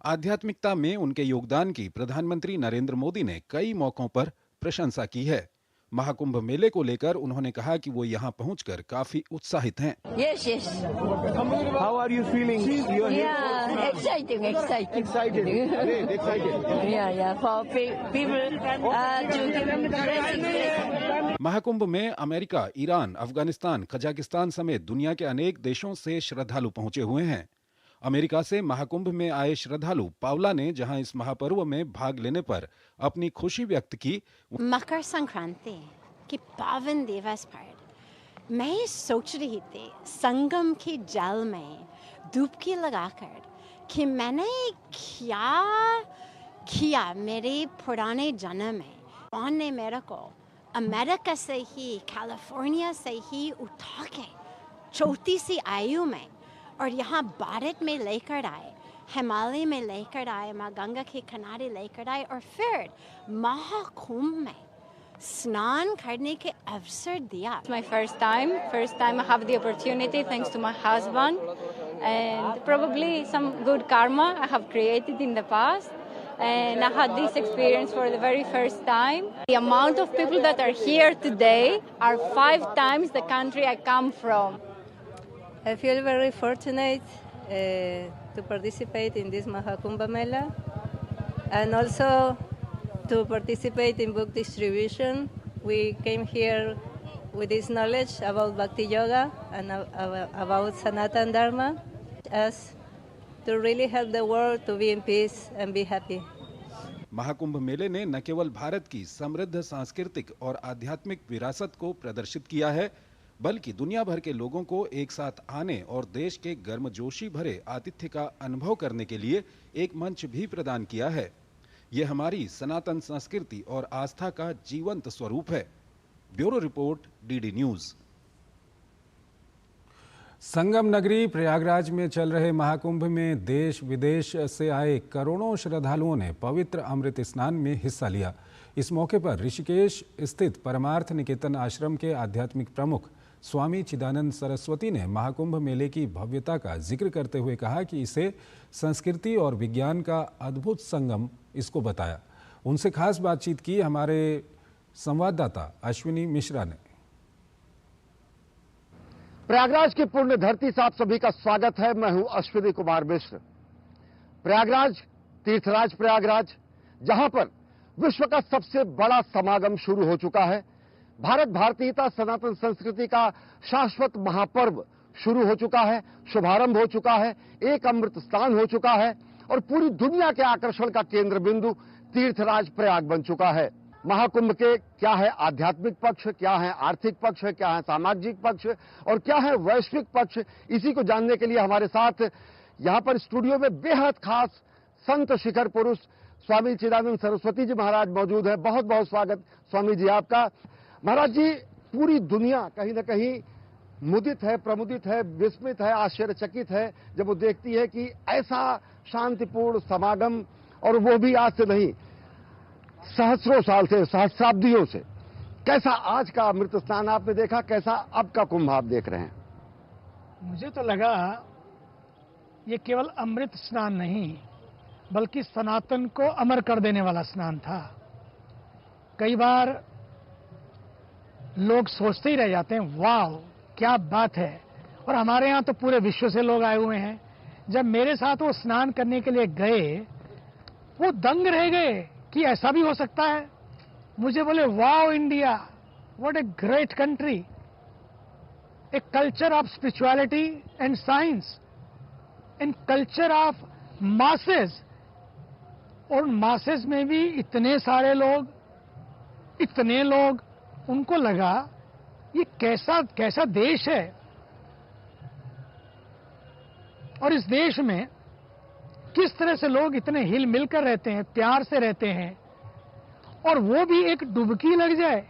आध्यात्मिकता में उनके योगदान की प्रधानमंत्री नरेंद्र मोदी ने कई मौकों पर प्रशंसा की है। महाकुंभ मेले को लेकर उन्होंने कहा कि वो यहाँ पहुंचकर काफी उत्साहित हैं। Yes, yes. How are you feeling? Yeah, exciting. Great, excited. Yeah, for people to give blessings. Mahakumbh में अमेरिका, ईरान, अफगानिस्तान, कजाकिस्तान समेत दुनिया के अनेक देशों से श्रद्धालु पहुंचे हुए हैं। अमेरिका से महाकुंभ में आए श्रद्धालु पावला ने जहां इस महापर्व में भाग लेने पर अपनी खुशी व्यक्त की। मकर संक्रांति के पावन दिवस पर मैं सोच रही थी संगम के जल में डुबकी लगाकर कि मैंने क्या किया मेरे पुराने जन्म में। भगवान ने मेरे को अमेरिका से ही, कैलिफोर्निया से ही उठा के छोटी सी आयु में और यहाँ भारत में लेकर आए, हिमालय में लेकर आए, माँ गंगा के किनारे लेकर आए और फिर महाकुंभ में स्नान करने के अवसर दिया। It's my first time I have the opportunity thanks to my husband and probably some good karma I have created in the past, and I had this experience for the very first time. The amount of people that are here today are 5 times the country I come from. I feel very fortunate to participate in this Mahakumbh Mela, and also to participate in book distribution. We came here with this knowledge about Bhakti Yoga and about Sanatana Dharma, as to really help the world to be in peace and be happy. Mahakumbh मेले ने न केवल भारत की समृद्ध सांस्कृतिक और आध्यात्मिक विरासत को प्रदर्शित किया है, बल्कि दुनिया भर के लोगों को एक साथ आने और देश के गर्मजोशी भरे आतिथ्य का अनुभव करने के लिए एक मंच भी प्रदान किया है। ये हमारी सनातन संस्कृति और आस्था का जीवंत स्वरूप है। Bureau report, DD news. संगम नगरी प्रयागराज में चल रहे महाकुंभ में देश विदेश से आए करोड़ों श्रद्धालुओं ने पवित्र अमृत स्नान में हिस्सा लिया। इस मौके पर ऋषिकेश स्थित परमार्थ निकेतन आश्रम के आध्यात्मिक प्रमुख स्वामी चिदानंद सरस्वती ने महाकुंभ मेले की भव्यता का जिक्र करते हुए कहा कि इसे संस्कृति और विज्ञान का अद्भुत संगम इसको बताया। उनसे खास बातचीत की हमारे संवाददाता अश्विनी मिश्रा ने। प्रयागराज की पुण्य धरती से आप सभी का स्वागत है। मैं हूं अश्विनी कुमार मिश्र। प्रयागराज, तीर्थराज प्रयागराज, जहां पर विश्व का सबसे बड़ा समागम शुरू हो चुका है। भारत भारतीयता सनातन संस्कृति का शाश्वत महापर्व शुरू हो चुका है, शुभारंभ हो चुका है, एक अमृत स्नान हो चुका है और पूरी दुनिया के आकर्षण का केंद्र बिंदु तीर्थराज प्रयाग बन चुका है। महाकुंभ के क्या है आध्यात्मिक पक्ष, क्या है आर्थिक पक्ष, क्या है सामाजिक पक्ष और क्या है वैश्विक पक्ष, इसी को जानने के लिए हमारे साथ यहां पर स्टूडियो में बेहद खास संत शिखर पुरुष स्वामी चिदानंद सरस्वती जी महाराज मौजूद है। बहुत बहुत स्वागत स्वामी जी आपका। महाराज जी, पूरी दुनिया कहीं ना कहीं मुदित है, प्रमुदित है, विस्मित है, आश्चर्यचकित है जब वो देखती है कि ऐसा शांतिपूर्ण समागम, और वो भी आज से नहीं, सहस्रों साल से, सहस्राब्दियों से। कैसा आज का अमृत स्नान आपने देखा, कैसा अब का कुंभ आप देख रहे हैं? मुझे तो लगा ये केवल अमृत स्नान नहीं बल्कि सनातन को अमर कर देने वाला स्नान था। कई बार लोग सोचते ही रह जाते हैं, वाह क्या बात है, और हमारे यहाँ तो पूरे विश्व से लोग आए हुए हैं। जब मेरे साथ वो स्नान करने के लिए गए, वो दंग रह गए कि ऐसा भी हो सकता है। मुझे बोले, wow India, what a great country, a culture of spirituality and science and culture of masses. और मासेस में भी इतने सारे लोग, इतने लोग, उनको लगा ये कैसा कैसा देश है। और इस देश में किस तरह से लोग इतने हिल मिलकर रहते हैं, प्यार से रहते हैं, और वो भी एक डुबकी लग जाए।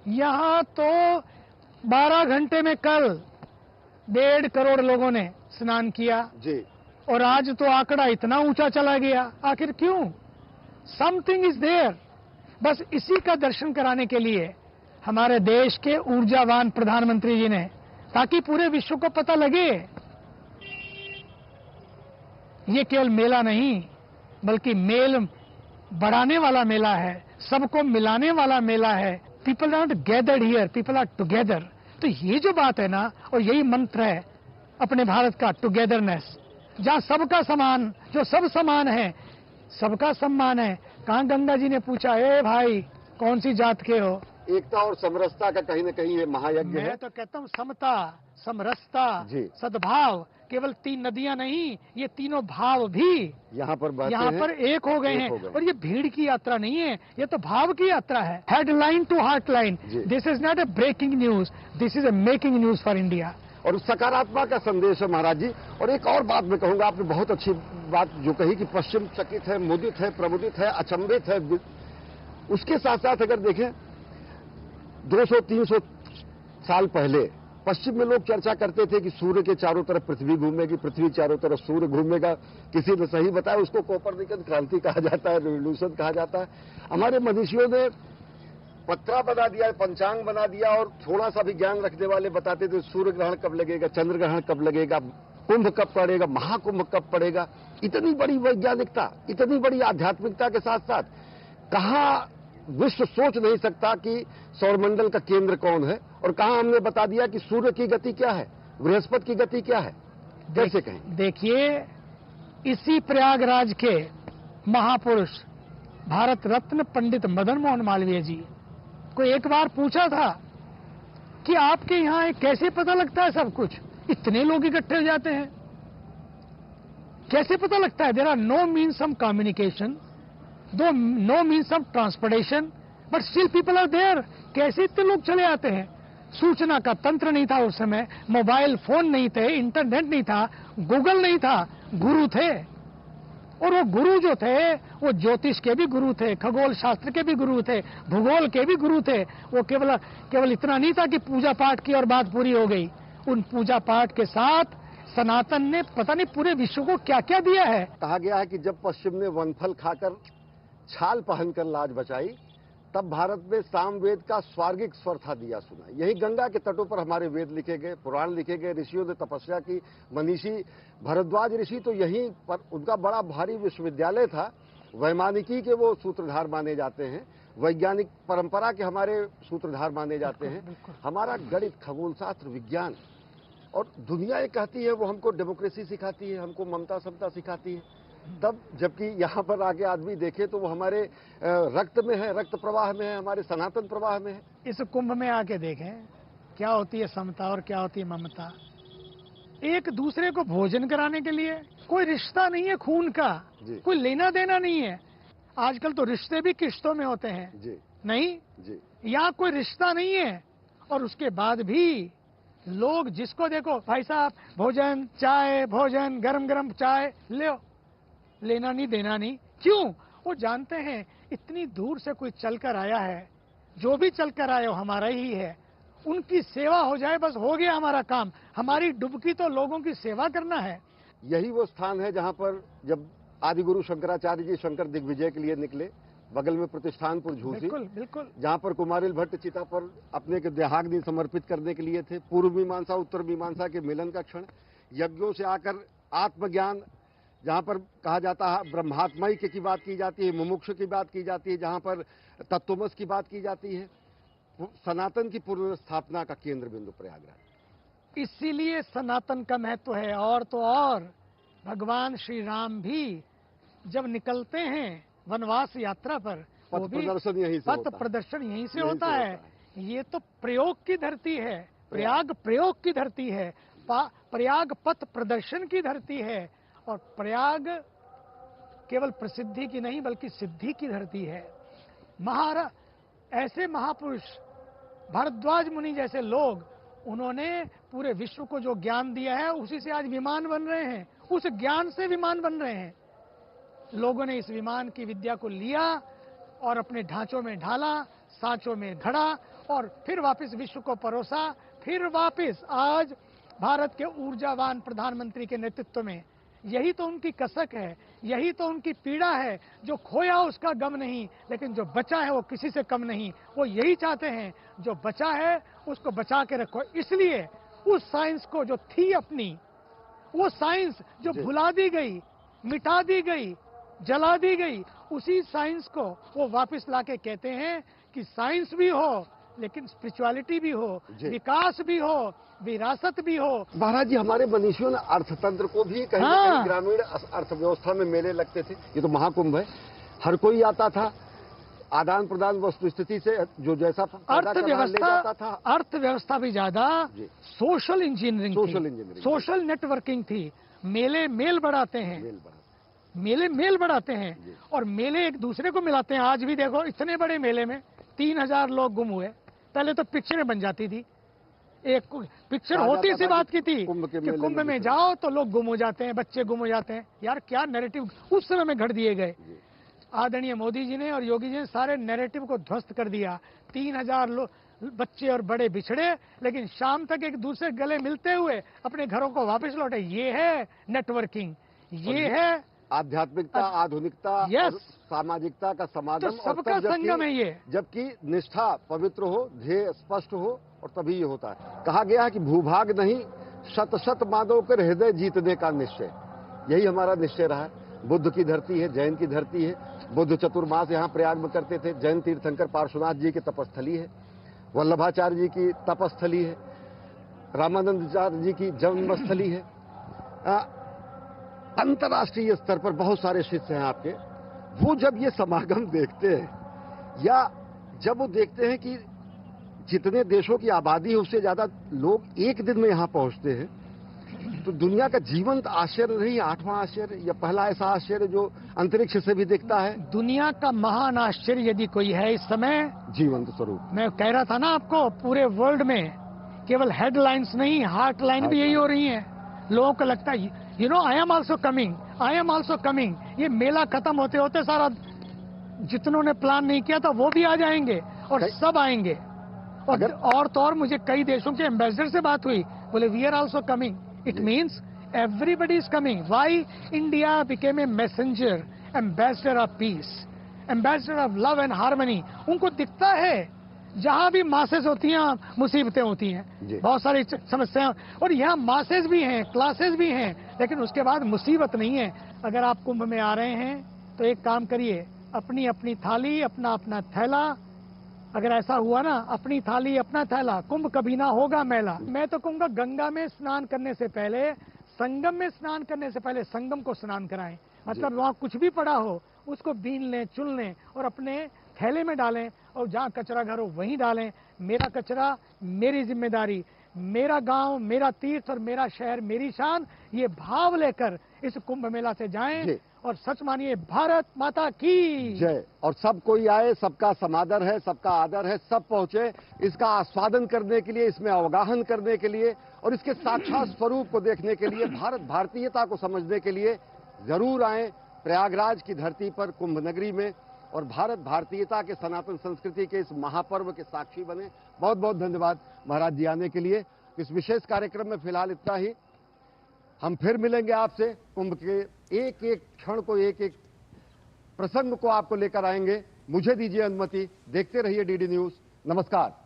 यहां तो 12 घंटे में कल 1.5 करोड़ लोगों ने स्नान किया जी, और आज तो आंकड़ा इतना ऊंचा चला गया। आखिर क्यों? Something is there. बस इसी का दर्शन कराने के लिए हमारे देश के ऊर्जावान प्रधानमंत्री जी ने, ताकि पूरे विश्व को पता लगे ये केवल मेला नहीं बल्कि मेल बढ़ाने वाला मेला है, सबको मिलाने वाला मेला है। People are not gathered here, people are together. तो ये जो बात है ना, और यही मंत्र है अपने भारत का, टुगेदरनेस, जहां सबका समान, जो सब समान है, सबका सम्मान है। कहां गंगा जी ने पूछा, ए भाई कौन सी जात के हो? एकता और समरसता का कहीं ना कहीं ये महायज्ञ है। मैं तो कहता हूँ समता, समरसता, सद्भाव। केवल 3 नदियां नहीं, ये तीनों भाव भी यहाँ पर एक हो गए हैं। और ये भीड़ की यात्रा नहीं है, ये तो भाव की यात्रा है। Headline to heartline. This is not a breaking news, this is a making news for India. और सकारात्मक का संदेश है महाराज जी। और एक और बात मैं कहूंगा, आपने बहुत अच्छी बात जो कही कि पश्चिम चकित है, मुदित है, प्रमुदित है, अचंभित है। उसके साथ साथ अगर देखें 200-300 साल पहले पश्चिम में लोग चर्चा करते थे कि सूर्य के चारों तरफ पृथ्वी घूमेगी, पृथ्वी चारों तरफ सूर्य घूमेगा। किसी ने सही बताया, उसको कोपरनिकस क्रांति कहा जाता है, रिवोल्यूशन कहा जाता है। हमारे मनीषियों ने पत्रा बना दिया, पंचांग बना दिया, और थोड़ा सा भी ज्ञान रखने वाले बताते थे सूर्य ग्रहण कब लगेगा, चंद्र ग्रहण कब लगेगा, कुंभ कब पड़ेगा, महाकुंभ कब पड़ेगा। इतनी बड़ी वैज्ञानिकता, इतनी बड़ी आध्यात्मिकता के साथ साथ कहाँ विश्व सोच नहीं सकता कि सौरमंडल का केंद्र कौन है, और कहां हमने बता दिया कि सूर्य की गति क्या है, बृहस्पति की गति क्या है। कैसे कहें? देखिए, इसी प्रयागराज के महापुरुष भारत रत्न पंडित मदन मोहन मालवीय जी को एक बार पूछा था कि आपके यहाँ कैसे पता लगता है सब कुछ, इतने लोग इकट्ठे हो जाते हैं, कैसे पता लगता है? There are no means of communication, no means of transportation, but still people are there. कैसे इतने लोग चले आते हैं? सूचना का तंत्र नहीं था उस समय, मोबाइल फोन नहीं थे, इंटरनेट नहीं था, गूगल नहीं था, गुरु थे। और वो गुरु जो थे वो ज्योतिष के भी गुरु थे, खगोल शास्त्र के भी गुरु थे, भूगोल के भी गुरु थे। वो केवल इतना नहीं था कि पूजा पाठ की और बात पूरी हो गई। उन पूजा पाठ के साथ सनातन ने पता नहीं पूरे विश्व को क्या क्या दिया है। कहा गया है कि जब पश्चिम ने वनफल खाकर छाल पहनकर लाज बचाई, तब भारत में सामवेद का स्वर्गिक स्वर था दिया सुना। यही गंगा के तटों पर हमारे वेद लिखे गए, पुराण लिखे गए, ऋषियों ने तपस्या की। मनीषी भरद्वाज ऋषि तो यहीं पर, उनका बड़ा भारी विश्वविद्यालय था, वैमानिकी के वो सूत्रधार माने जाते हैं, वैज्ञानिक परंपरा के हमारे सूत्रधार माने जाते हैं। हमारा गणित, खगोल शास्त्र, विज्ञान, और दुनिया ये कहती है वो हमको डेमोक्रेसी सिखाती है, हमको ममता समता सिखाती है, तब जबकि यहाँ पर आके आदमी देखे तो वो हमारे रक्त में है, रक्त प्रवाह में है, हमारे सनातन प्रवाह में है। इस कुंभ में आके देखें क्या होती है समता और क्या होती है ममता। एक दूसरे को भोजन कराने के लिए कोई रिश्ता नहीं है खून का, कोई लेना देना नहीं है। आजकल तो रिश्ते भी किश्तों में होते हैं जी। नहीं जी। यहाँ कोई रिश्ता नहीं है, और उसके बाद भी लोग जिसको देखो, भाई साहब भोजन, चाय, भोजन, गरम गरम चाय ले, लेना नहीं देना नहीं। क्यों? वो जानते हैं इतनी दूर से कोई चलकर आया है, जो भी चलकर आया हो हमारा ही है, उनकी सेवा हो जाए बस हो गया हमारा काम। हमारी डुबकी तो लोगों की सेवा करना है। यही वो स्थान है जहाँ पर जब आदिगुरु शंकराचार्य जी शंकर दिग्विजय के लिए निकले, बगल में प्रतिष्ठानपुर झूसी, बिल्कुल बिल्कुल, जहाँ पर कुमारिल भट्ट चिता पर अपने के देहाग्नि समर्पित करने के लिए थे। पूर्व मीमांसा उत्तर मीमांसा के मिलन का क्षण, यज्ञों से आकर आत्मज्ञान, जहाँ पर कहा जाता है ब्रह्मात्मय की बात की जाती है, मुमुक्ष की बात की जाती है, जहाँ पर तत्वमस की बात की जाती है। सनातन की पुनर्स्थापना का केंद्र बिंदु प्रयागराज। इसीलिए सनातन का महत्व है। और तो और भगवान श्री राम भी जब निकलते हैं वनवास यात्रा पर, पथ प्रदर्शन यहीं से पथ प्रदर्शन यहीं से होता है। ये तो प्रयोग की धरती है, प्रयाग प्रयोग की धरती है, प्रयाग पथ प्रदर्शन की धरती है। और प्रयाग केवल प्रसिद्धि की नहीं बल्कि सिद्धि की धरती है। ऐसे महापुरुष भारद्वाज मुनि जैसे लोग, उन्होंने पूरे विश्व को जो ज्ञान दिया है उसी से आज विमान बन रहे हैं, उस ज्ञान से विमान बन रहे हैं। लोगों ने इस विमान की विद्या को लिया और अपने ढांचों में ढाला, सांचों में घड़ा और फिर वापस विश्व को परोसा। फिर वापस आज भारत के ऊर्जावान प्रधानमंत्री के नेतृत्व में, यही तो उनकी कसक है, यही तो उनकी पीड़ा है। जो खोया उसका गम नहीं, लेकिन जो बचा है वो किसी से कम नहीं। वो यही चाहते हैं जो बचा है उसको बचा के रखो। इसलिए उस साइंस को जो थी अपनी, वो साइंस जो भुला दी गई, मिटा दी गई, जला दी गई, उसी साइंस को वो वापस लाके कहते हैं कि साइंस भी हो लेकिन स्पिरिचुअलिटी भी हो, विकास भी हो, विरासत भी हो। महाराज जी, हमारे मनीषियों ने अर्थतंत्र को भी कहीं न कहीं ग्रामीण अर्थव्यवस्था में मेले लगते थे। ये तो महाकुंभ है, हर कोई आता था, आदान प्रदान वस्तु स्थिति से जो जैसा अर्थव्यवस्था भी ज्यादा, सोशल इंजीनियरिंग, सोशल नेटवर्किंग थी। मेले मेल बढ़ाते हैं, मेले मेल बढ़ाते हैं और मेले एक दूसरे को मिलाते हैं। आज भी देखो इतने बड़े मेले में 3000 लोग गुम हुए। पहले तो पिक्चरें बन जाती थी, एक पिक्चर होती सी बात की थी कि कुंभ में जाओ तो लोग गुम हो जाते हैं, बच्चे गुम हो जाते हैं। यार क्या नैरेटिव उस समय में घड़ दिए गए। आदरणीय मोदी जी ने और योगी जी ने सारे नैरेटिव को ध्वस्त कर दिया। 3000 लोग बच्चे और बड़े बिछड़े, लेकिन शाम तक एक दूसरे गले मिलते हुए अपने घरों को वापस लौटे। ये है नेटवर्किंग, ये है आध्यात्मिकता, आधुनिकता और सामाजिकता का समागम। तो सबका संगम है ये। जबकि निष्ठा पवित्र हो, ध्येय स्पष्ट हो, और तभी ये होता है। कहा गया है कि भूभाग नहीं, शत शत माधव कर हृदय जीतने का निश्चय। यही हमारा निश्चय रहा है। बुद्ध की धरती है, जैन की धरती है। बुद्ध चतुर्मास यहाँ प्रयाग में करते थे। जैन तीर्थंकर पार्श्वनाथ जी की तपस्थली है, वल्लभाचार्य जी की तपस्थली है, रामानंदाचार्य जी की जन्मस्थली है। अंतर्राष्ट्रीय स्तर पर बहुत सारे शिष्य हैं आपके, वो जब ये समागम देखते हैं या जब वो देखते हैं कि जितने देशों की आबादी है उससे ज्यादा लोग एक दिन में यहां पहुंचते हैं, तो दुनिया का जीवंत आश्चर्य नहीं, 8वां आश्चर्य या पहला ऐसा आश्चर्य जो अंतरिक्ष से भी दिखता है। दुनिया का महान आश्चर्य यदि कोई है इस समय, जीवंत स्वरूप। मैं कह रहा था ना आपको, पूरे वर्ल्ड में केवल हेडलाइंस नहीं, हार्ट लाइन भी यही हो रही है। लोगों को लगता है you know I am also coming, I am also coming. ये मेला खत्म होते होते सारा जितनों ने प्लान नहीं किया था वो भी आ जाएंगे और सब आएंगे। और तो और मुझे कई देशों के एम्बेसडर से बात हुई, बोले we are also coming. It means everybody is coming. Why India became a messenger, ambassador of peace, ambassador of love and harmony. उनको दिखता है जहां भी मासेस होती हैं मुसीबतें होती हैं, बहुत सारी समस्याएं, और यहाँ मासेस भी हैं, क्लासेस भी हैं, लेकिन उसके बाद मुसीबत नहीं है। अगर आप कुंभ में आ रहे हैं तो एक काम करिए, अपनी अपनी थाली, अपना अपना थैला। अगर ऐसा हुआ ना, अपनी थाली अपना थैला, कुंभ कभी ना होगा मेला। मैं तो कहूँगा गंगा में स्नान करने से पहले, संगम में स्नान करने से पहले संगम को स्नान कराएं। मतलब वहाँ कुछ भी पड़ा हो उसको बीन लें, चुन लें और अपने थैले में डालें, और जहाँ कचरा घर हो वहीं डालें। मेरा कचरा मेरी जिम्मेदारी, मेरा गांव मेरा तीर्थ और मेरा शहर मेरी शान, ये भाव लेकर इस कुंभ मेला से जाएं और सच मानिए भारत माता की जय। और सब कोई आए, सबका समादर है, सबका आदर है, सब पहुंचे इसका आस्वादन करने के लिए, इसमें अवगाहन करने के लिए और इसके साक्षात स्वरूप को देखने के लिए, भारत भारतीयता को समझने के लिए जरूर आए प्रयागराज की धरती पर, कुंभ नगरी में, और भारत भारतीयता के सनातन संस्कृति के इस महापर्व के साक्षी बने। बहुत बहुत धन्यवाद महाराज जी आने के लिए। इस विशेष कार्यक्रम में फिलहाल इतना ही। हम फिर मिलेंगे आपसे, कुंभ के एक एक क्षण को, एक एक प्रसंग को आपको लेकर आएंगे। मुझे दीजिए अनुमति, देखते रहिए डीडी न्यूज। नमस्कार।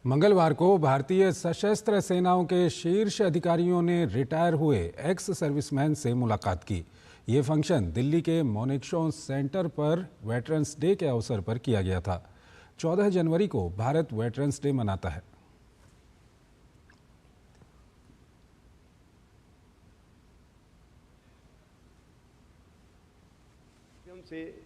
मंगलवार को भारतीय सशस्त्र सेनाओं के शीर्ष अधिकारियों ने रिटायर हुए एक्स सर्विसमैन से मुलाकात की। ये फंक्शन दिल्ली के मोनेक्शो सेंटर पर वेटरन्स डे के अवसर पर किया गया था। 14 जनवरी को भारत वेटरन्स डे मनाता है। से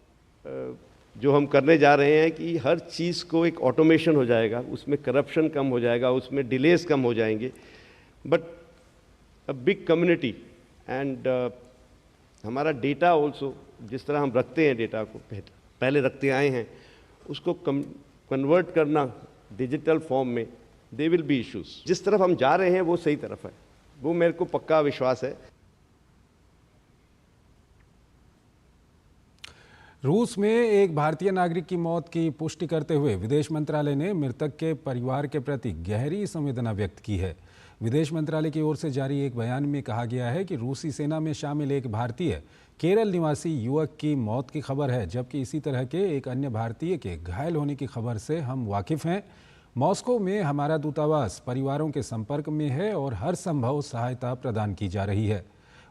जो हम करने जा रहे हैं कि हर चीज़ को एक ऑटोमेशन हो जाएगा, उसमें करप्शन कम हो जाएगा, उसमें डिलेस कम हो जाएंगे, but a big community and हमारा डेटा ऑल्सो, जिस तरह हम रखते हैं डेटा को, पहले रखते आए हैं, उसको कन्वर्ट करना डिजिटल फॉर्म में, दे विल बी इश्यूज। जिस तरफ हम जा रहे हैं वो सही तरफ है, वो मेरे को पक्का विश्वास है। रूस में एक भारतीय नागरिक की मौत की पुष्टि करते हुए विदेश मंत्रालय ने मृतक के परिवार के प्रति गहरी संवेदना व्यक्त की है। विदेश मंत्रालय की ओर से जारी एक बयान में कहा गया है कि रूसी सेना में शामिल एक भारतीय केरल निवासी युवक की मौत की खबर है, जबकि इसी तरह के एक अन्य भारतीय के घायल होने की खबर से हम वाकिफ हैं। मॉस्को में हमारा दूतावास परिवारों के संपर्क में है और हर संभव सहायता प्रदान की जा रही है।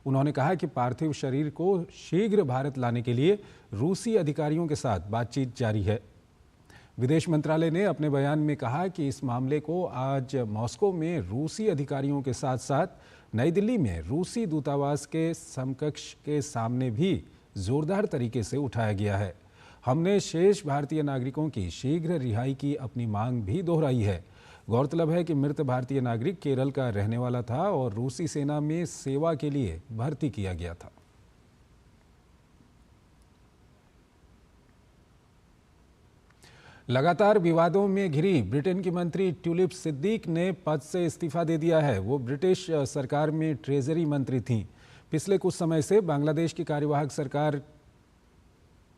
उन्होंने कहा कि पार्थिव शरीर को शीघ्र भारत लाने के लिए रूसी अधिकारियों के साथ बातचीत जारी है। विदेश मंत्रालय ने अपने बयान में कहा कि इस मामले को आज मॉस्को में रूसी अधिकारियों के साथ साथ नई दिल्ली में रूसी दूतावास के समकक्ष के सामने भी जोरदार तरीके से उठाया गया है। हमने शेष भारतीय नागरिकों की शीघ्र रिहाई की अपनी मांग भी दोहराई है। गौरतलब है कि मृत भारतीय नागरिक केरल का रहने वाला था और रूसी सेना में सेवा के लिए भर्ती किया गया था। लगातार विवादों में घिरी ब्रिटेन की मंत्री ट्यूलिप सिद्दीक ने पद से इस्तीफा दे दिया है। वो ब्रिटिश सरकार में ट्रेजरी मंत्री थीं। पिछले कुछ समय से बांग्लादेश की कार्यवाहक सरकार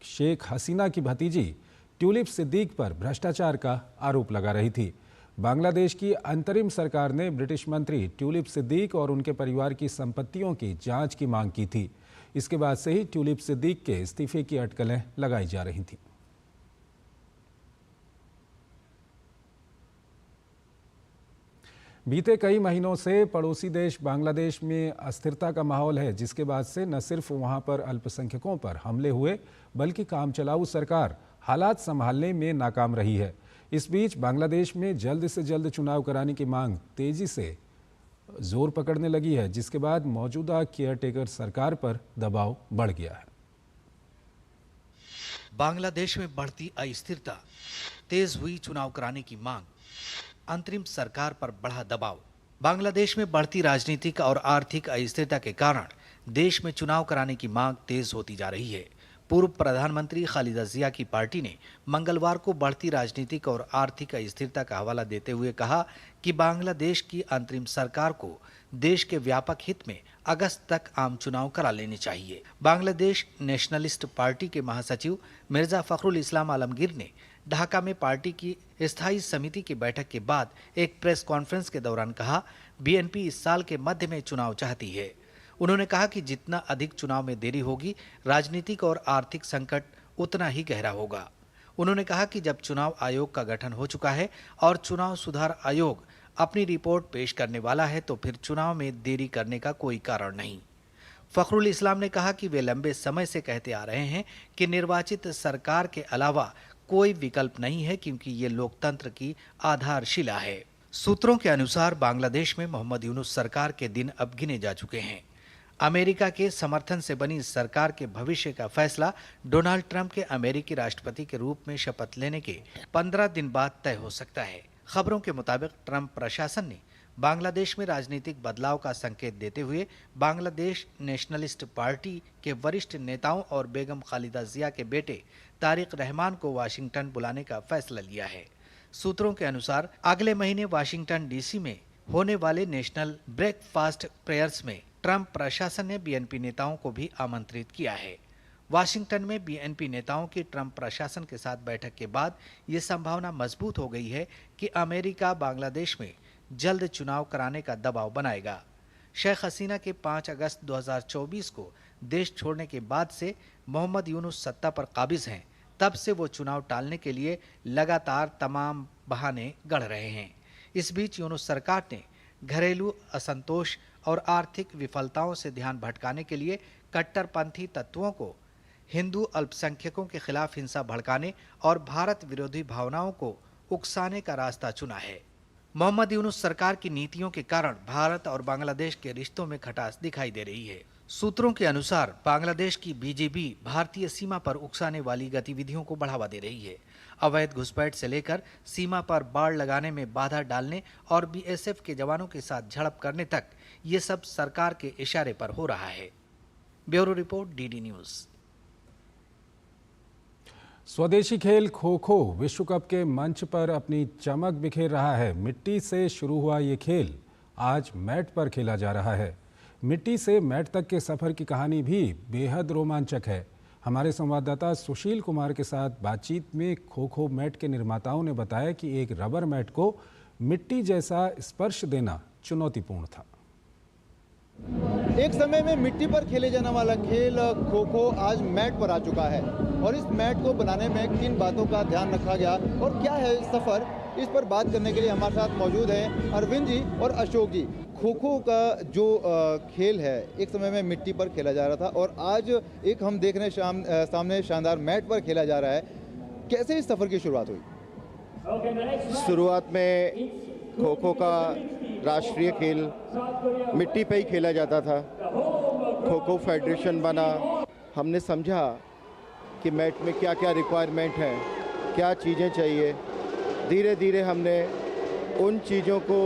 शेख हसीना की भतीजी ट्यूलिप सिद्दीक पर भ्रष्टाचार का आरोप लगा रही थी। बांग्लादेश की अंतरिम सरकार ने ब्रिटिश मंत्री ट्यूलिप सिद्दीक और उनके परिवार की संपत्तियों की जांच की मांग की थी। इसके बाद से ही ट्यूलिप सिद्दीक के इस्तीफे की अटकलें लगाई जा रही थीं। बीते कई महीनों से पड़ोसी देश बांग्लादेश में अस्थिरता का माहौल है, जिसके बाद से न सिर्फ वहां पर अल्पसंख्यकों पर हमले हुए, बल्कि कामचलाऊ सरकार हालात संभालने में नाकाम रही है। इस बीच बांग्लादेश में जल्द से जल्द चुनाव कराने की मांग तेजी से जोर पकड़ने लगी है, जिसके बाद मौजूदा केयरटेकर सरकार पर दबाव बढ़ गया है। बांग्लादेश में बढ़ती अस्थिरता, तेज हुई चुनाव कराने की मांग, अंतरिम सरकार पर बढ़ा दबाव। बांग्लादेश में बढ़ती राजनीतिक और आर्थिक अस्थिरता के कारण देश में चुनाव कराने की मांग तेज होती जा रही है। पूर्व प्रधानमंत्री खालिदा जिया की पार्टी ने मंगलवार को बढ़ती राजनीतिक और आर्थिक अस्थिरता का हवाला देते हुए कहा कि बांग्लादेश की अंतरिम सरकार को देश के व्यापक हित में अगस्त तक आम चुनाव करा लेने चाहिए। बांग्लादेश नेशनलिस्ट पार्टी के महासचिव मिर्जा फखरुल इस्लाम आलमगीर ने ढाका में पार्टी की स्थायी समिति की बैठक के बाद एक प्रेस कॉन्फ्रेंस के दौरान कहा, बीएनपी इस साल के मध्य में चुनाव चाहती है। उन्होंने कहा कि जितना अधिक चुनाव में देरी होगी, राजनीतिक और आर्थिक संकट उतना ही गहरा होगा। उन्होंने कहा कि जब चुनाव आयोग का गठन हो चुका है और चुनाव सुधार आयोग अपनी रिपोर्ट पेश करने वाला है, तो फिर चुनाव में देरी करने का कोई कारण नहीं। फखरुल इस्लाम ने कहा कि वे लंबे समय से कहते आ रहे हैं कि निर्वाचित सरकार के अलावा कोई विकल्प नहीं है, क्योंकि ये लोकतंत्र की आधारशिला है। सूत्रों के अनुसार बांग्लादेश में मोहम्मद यूनुस सरकार के दिन अब गिने जा चुके हैं। अमेरिका के समर्थन से बनी इस सरकार के भविष्य का फैसला डोनाल्ड ट्रंप के अमेरिकी राष्ट्रपति के रूप में शपथ लेने के 15 दिन बाद तय हो सकता है। खबरों के मुताबिक ट्रंप प्रशासन ने बांग्लादेश में राजनीतिक बदलाव का संकेत देते हुए बांग्लादेश नेशनलिस्ट पार्टी के वरिष्ठ नेताओं और बेगम खालिदा जिया के बेटे तारिक रहमान को वाशिंगटन बुलाने का फैसला लिया है। सूत्रों के अनुसार अगले महीने वाशिंगटन डीसी में होने वाले नेशनल ब्रेकफास्ट प्रेयर्स में ट्रंप प्रशासन ने बीएनपी नेताओं को भी आमंत्रित किया है। वाशिंगटन में बीएनपी नेताओं की ट्रंप प्रशासन के साथ बैठक के बाद ये संभावना मजबूत हो गई है कि अमेरिका बांग्लादेश में जल्द चुनाव कराने का दबाव बनाएगा। शेख हसीना के 5 अगस्त 2024 को देश छोड़ने के बाद से मोहम्मद यूनुस सत्ता पर काबिज हैं। तब से वो चुनाव टालने के लिए लगातार तमाम बहाने गढ़ रहे हैं। इस बीच यूनुस सरकार ने घरेलू असंतोष और आर्थिक विफलताओं से ध्यान भटकाने के लिए कट्टरपंथी तत्वों को हिंदू अल्पसंख्यकों के खिलाफ हिंसा भड़काने और भारत विरोधी भावनाओं को उकसाने का रास्ता चुना है। मोहम्मद यूनुस सरकार की नीतियों के कारण भारत और बांग्लादेश के रिश्तों में खटास दिखाई दे रही है। सूत्रों के अनुसार बांग्लादेश की बीजेपी भारतीय सीमा पर उकसाने वाली गतिविधियों को बढ़ावा दे रही है। अवैध घुसपैठ से लेकर सीमा पर बाड़ लगाने में बाधा डालने और बीएसएफ के जवानों के साथ झड़प करने तक ये सब सरकार के इशारे पर हो रहा है। Bureau report, DD news. स्वदेशी खेल खो खो विश्व कप के मंच पर अपनी चमक बिखेर रहा है। मिट्टी से शुरू हुआ ये खेल आज मैट पर खेला जा रहा है। मिट्टी से मैट तक के सफर की कहानी भी बेहद रोमांचक है। हमारे संवाददाता सुशील कुमार के साथ बातचीत में खो खो मैट के निर्माताओं ने बताया कि एक रबर मैट को मिट्टी जैसा स्पर्श देना चुनौतीपूर्ण था। एक समय में मिट्टी पर खेले जाने वाला खेल खो खो आज मैट पर आ चुका है और इस मैट को बनाने में किन बातों का ध्यान रखा गया और क्या है सफर, इस पर बात करने के लिए हमारे साथ मौजूद हैं अरविंद जी और अशोक जी। खो खो का जो खेल है एक समय में मिट्टी पर खेला जा रहा था और आज एक हम देख रहे हैं सामने शानदार मैट पर खेला जा रहा है। कैसे इस सफर की शुरुआत हुई? शुरुआत में खो खो का राष्ट्रीय खेल मिट्टी पे ही खेला जाता था। खो खो फेडरेशन बना, हमने समझा कि मैट में क्या क्या रिक्वायरमेंट है, क्या चीज़ें चाहिए। धीरे धीरे हमने उन चीज़ों को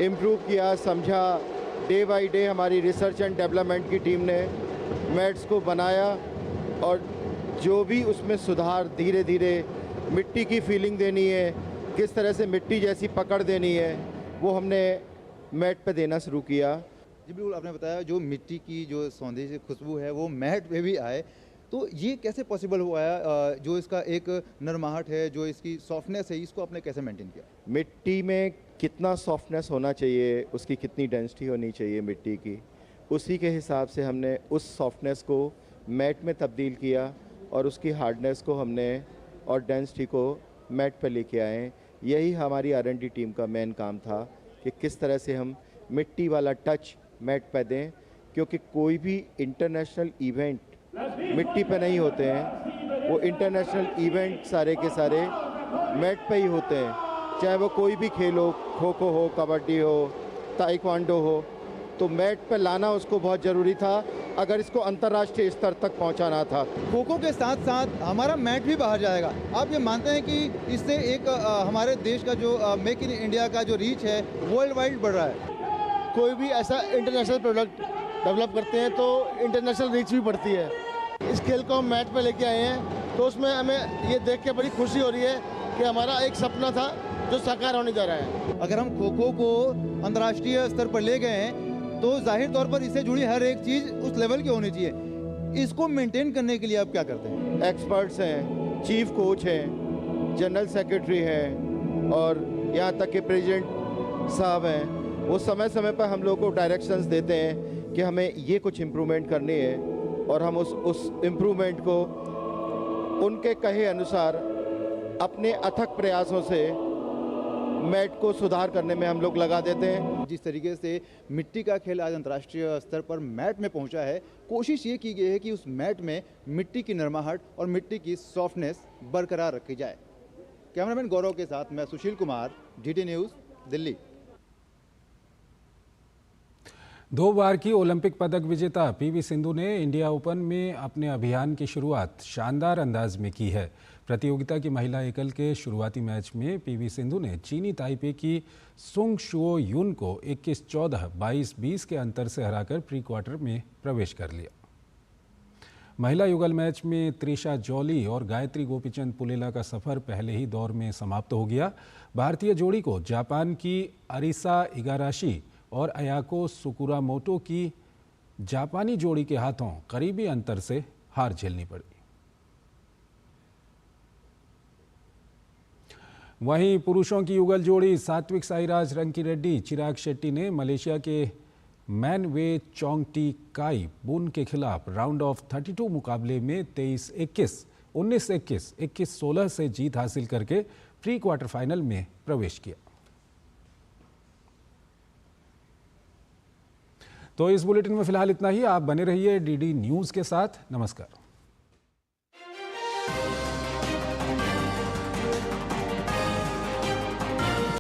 इम्प्रूव किया, समझा। डे बाय डे हमारी रिसर्च एंड डेवलपमेंट की टीम ने मैट्स को बनाया और जो भी उसमें सुधार, धीरे धीरे मिट्टी की फीलिंग देनी है, किस तरह से मिट्टी जैसी पकड़ देनी है, वो हमने मैट पे देना शुरू किया। जी बिल्कुल, आपने बताया जो मिट्टी की जो सौंदर्य से खुशबू है वो मैट पे भी आए, तो ये कैसे पॉसिबल हुआ है? जो इसका एक नरमाहट है, जो इसकी सॉफ्टनेस है, इसको आपने कैसे मेंटेन किया? मिट्टी में कितना सॉफ्टनेस होना चाहिए, उसकी कितनी डेंसिटी होनी चाहिए मिट्टी की, उसी के हिसाब से हमने उस सॉफ्टनेस को मैट में तब्दील किया और उसकी हार्डनेस को हमने और डेंसिटी को मैट पर लेके आए। यही हमारी R&D टीम का मेन काम था कि किस तरह से हम मिट्टी वाला टच मैट पे दें, क्योंकि कोई भी इंटरनेशनल इवेंट मिट्टी पे नहीं होते हैं। वो इंटरनेशनल इवेंट सारे के सारे मैट पे ही होते हैं, चाहे वो कोई भी खेल हो, खो खो हो, कबड्डी हो, ताइक्वांडो हो, तो मैट पे लाना उसको बहुत ज़रूरी था अगर इसको अंतर्राष्ट्रीय स्तर तक पहुंचाना था। खो खो के साथ साथ हमारा मैट भी बाहर जाएगा। आप ये मानते हैं कि इससे एक हमारे देश का जो मेक इन इंडिया का जो रीच है वर्ल्ड वाइड बढ़ रहा है? कोई भी ऐसा इंटरनेशनल प्रोडक्ट डेवलप करते हैं तो इंटरनेशनल रीच भी बढ़ती है। इस खेल को हम मैट पे लेके आए हैं तो उसमें हमें ये देख के बड़ी खुशी हो रही है कि हमारा एक सपना था जो साकार होने जा रहा है। अगर हम खो खो को अंतर्राष्ट्रीय स्तर पर ले गए हैं तो जाहिर तौर पर इससे जुड़ी हर एक चीज़ उस लेवल की होनी चाहिए। इसको मेंटेन करने के लिए आप क्या करते हैं? एक्सपर्ट्स हैं, चीफ कोच हैं, जनरल सेक्रेटरी हैं और यहाँ तक कि प्रेसिडेंट साहब हैं, वो समय समय पर हम लोग को डायरेक्शंस देते हैं कि हमें ये कुछ इम्प्रूवमेंट करनी है और हम उस इम्प्रूवमेंट को उनके कहे अनुसार अपने अथक प्रयासों से मैट को सुधार करने में हम लोग लगा देते हैं। जिस तरीके से मिट्टी का खेल आज अंतर्राष्ट्रीय स्तर पर मैट में पहुंचा है, कोशिश ये की गई है कि उस मैट में मिट्टी की नरमाहट और मिट्टी की सॉफ्टनेस बरकरार रखी जाए। कैमरामैन गौरव के साथ मैं सुशील कुमार, DT न्यूज़, दिल्ली। 2 बार की ओलंपिक पदक विजेता PV सिंधु ने इंडिया ओपन में अपने अभियान की शुरुआत शानदार अंदाज में की है। प्रतियोगिता की महिला एकल के शुरुआती मैच में PV सिंधु ने चीनी ताइपे की सुंग शुओ युन को 21-14, 22-20 के अंतर से हराकर प्री क्वार्टर में प्रवेश कर लिया। महिला युगल मैच में त्रिशा जॉली और गायत्री गोपीचंद पुलेला का सफर पहले ही दौर में समाप्त हो गया। भारतीय जोड़ी को जापान की अरिसा इगाराशी और अयाको सुकुरामोटो की जापानी जोड़ी के हाथों करीबी अंतर से हार झेलनी पड़ी। वहीं पुरुषों की युगल जोड़ी सात्विक साईराज रंकीरेड्डी चिराग शेट्टी ने मलेशिया के मैन वे चोंग टी काई बुन के खिलाफ राउंड ऑफ 32 मुकाबले में 23-21, 19-21, 21-16 से जीत हासिल करके प्री क्वार्टर फाइनल में प्रवेश किया। तो इस बुलेटिन में फिलहाल इतना ही। आप बने रहिए DD न्यूज़ के साथ। नमस्कार।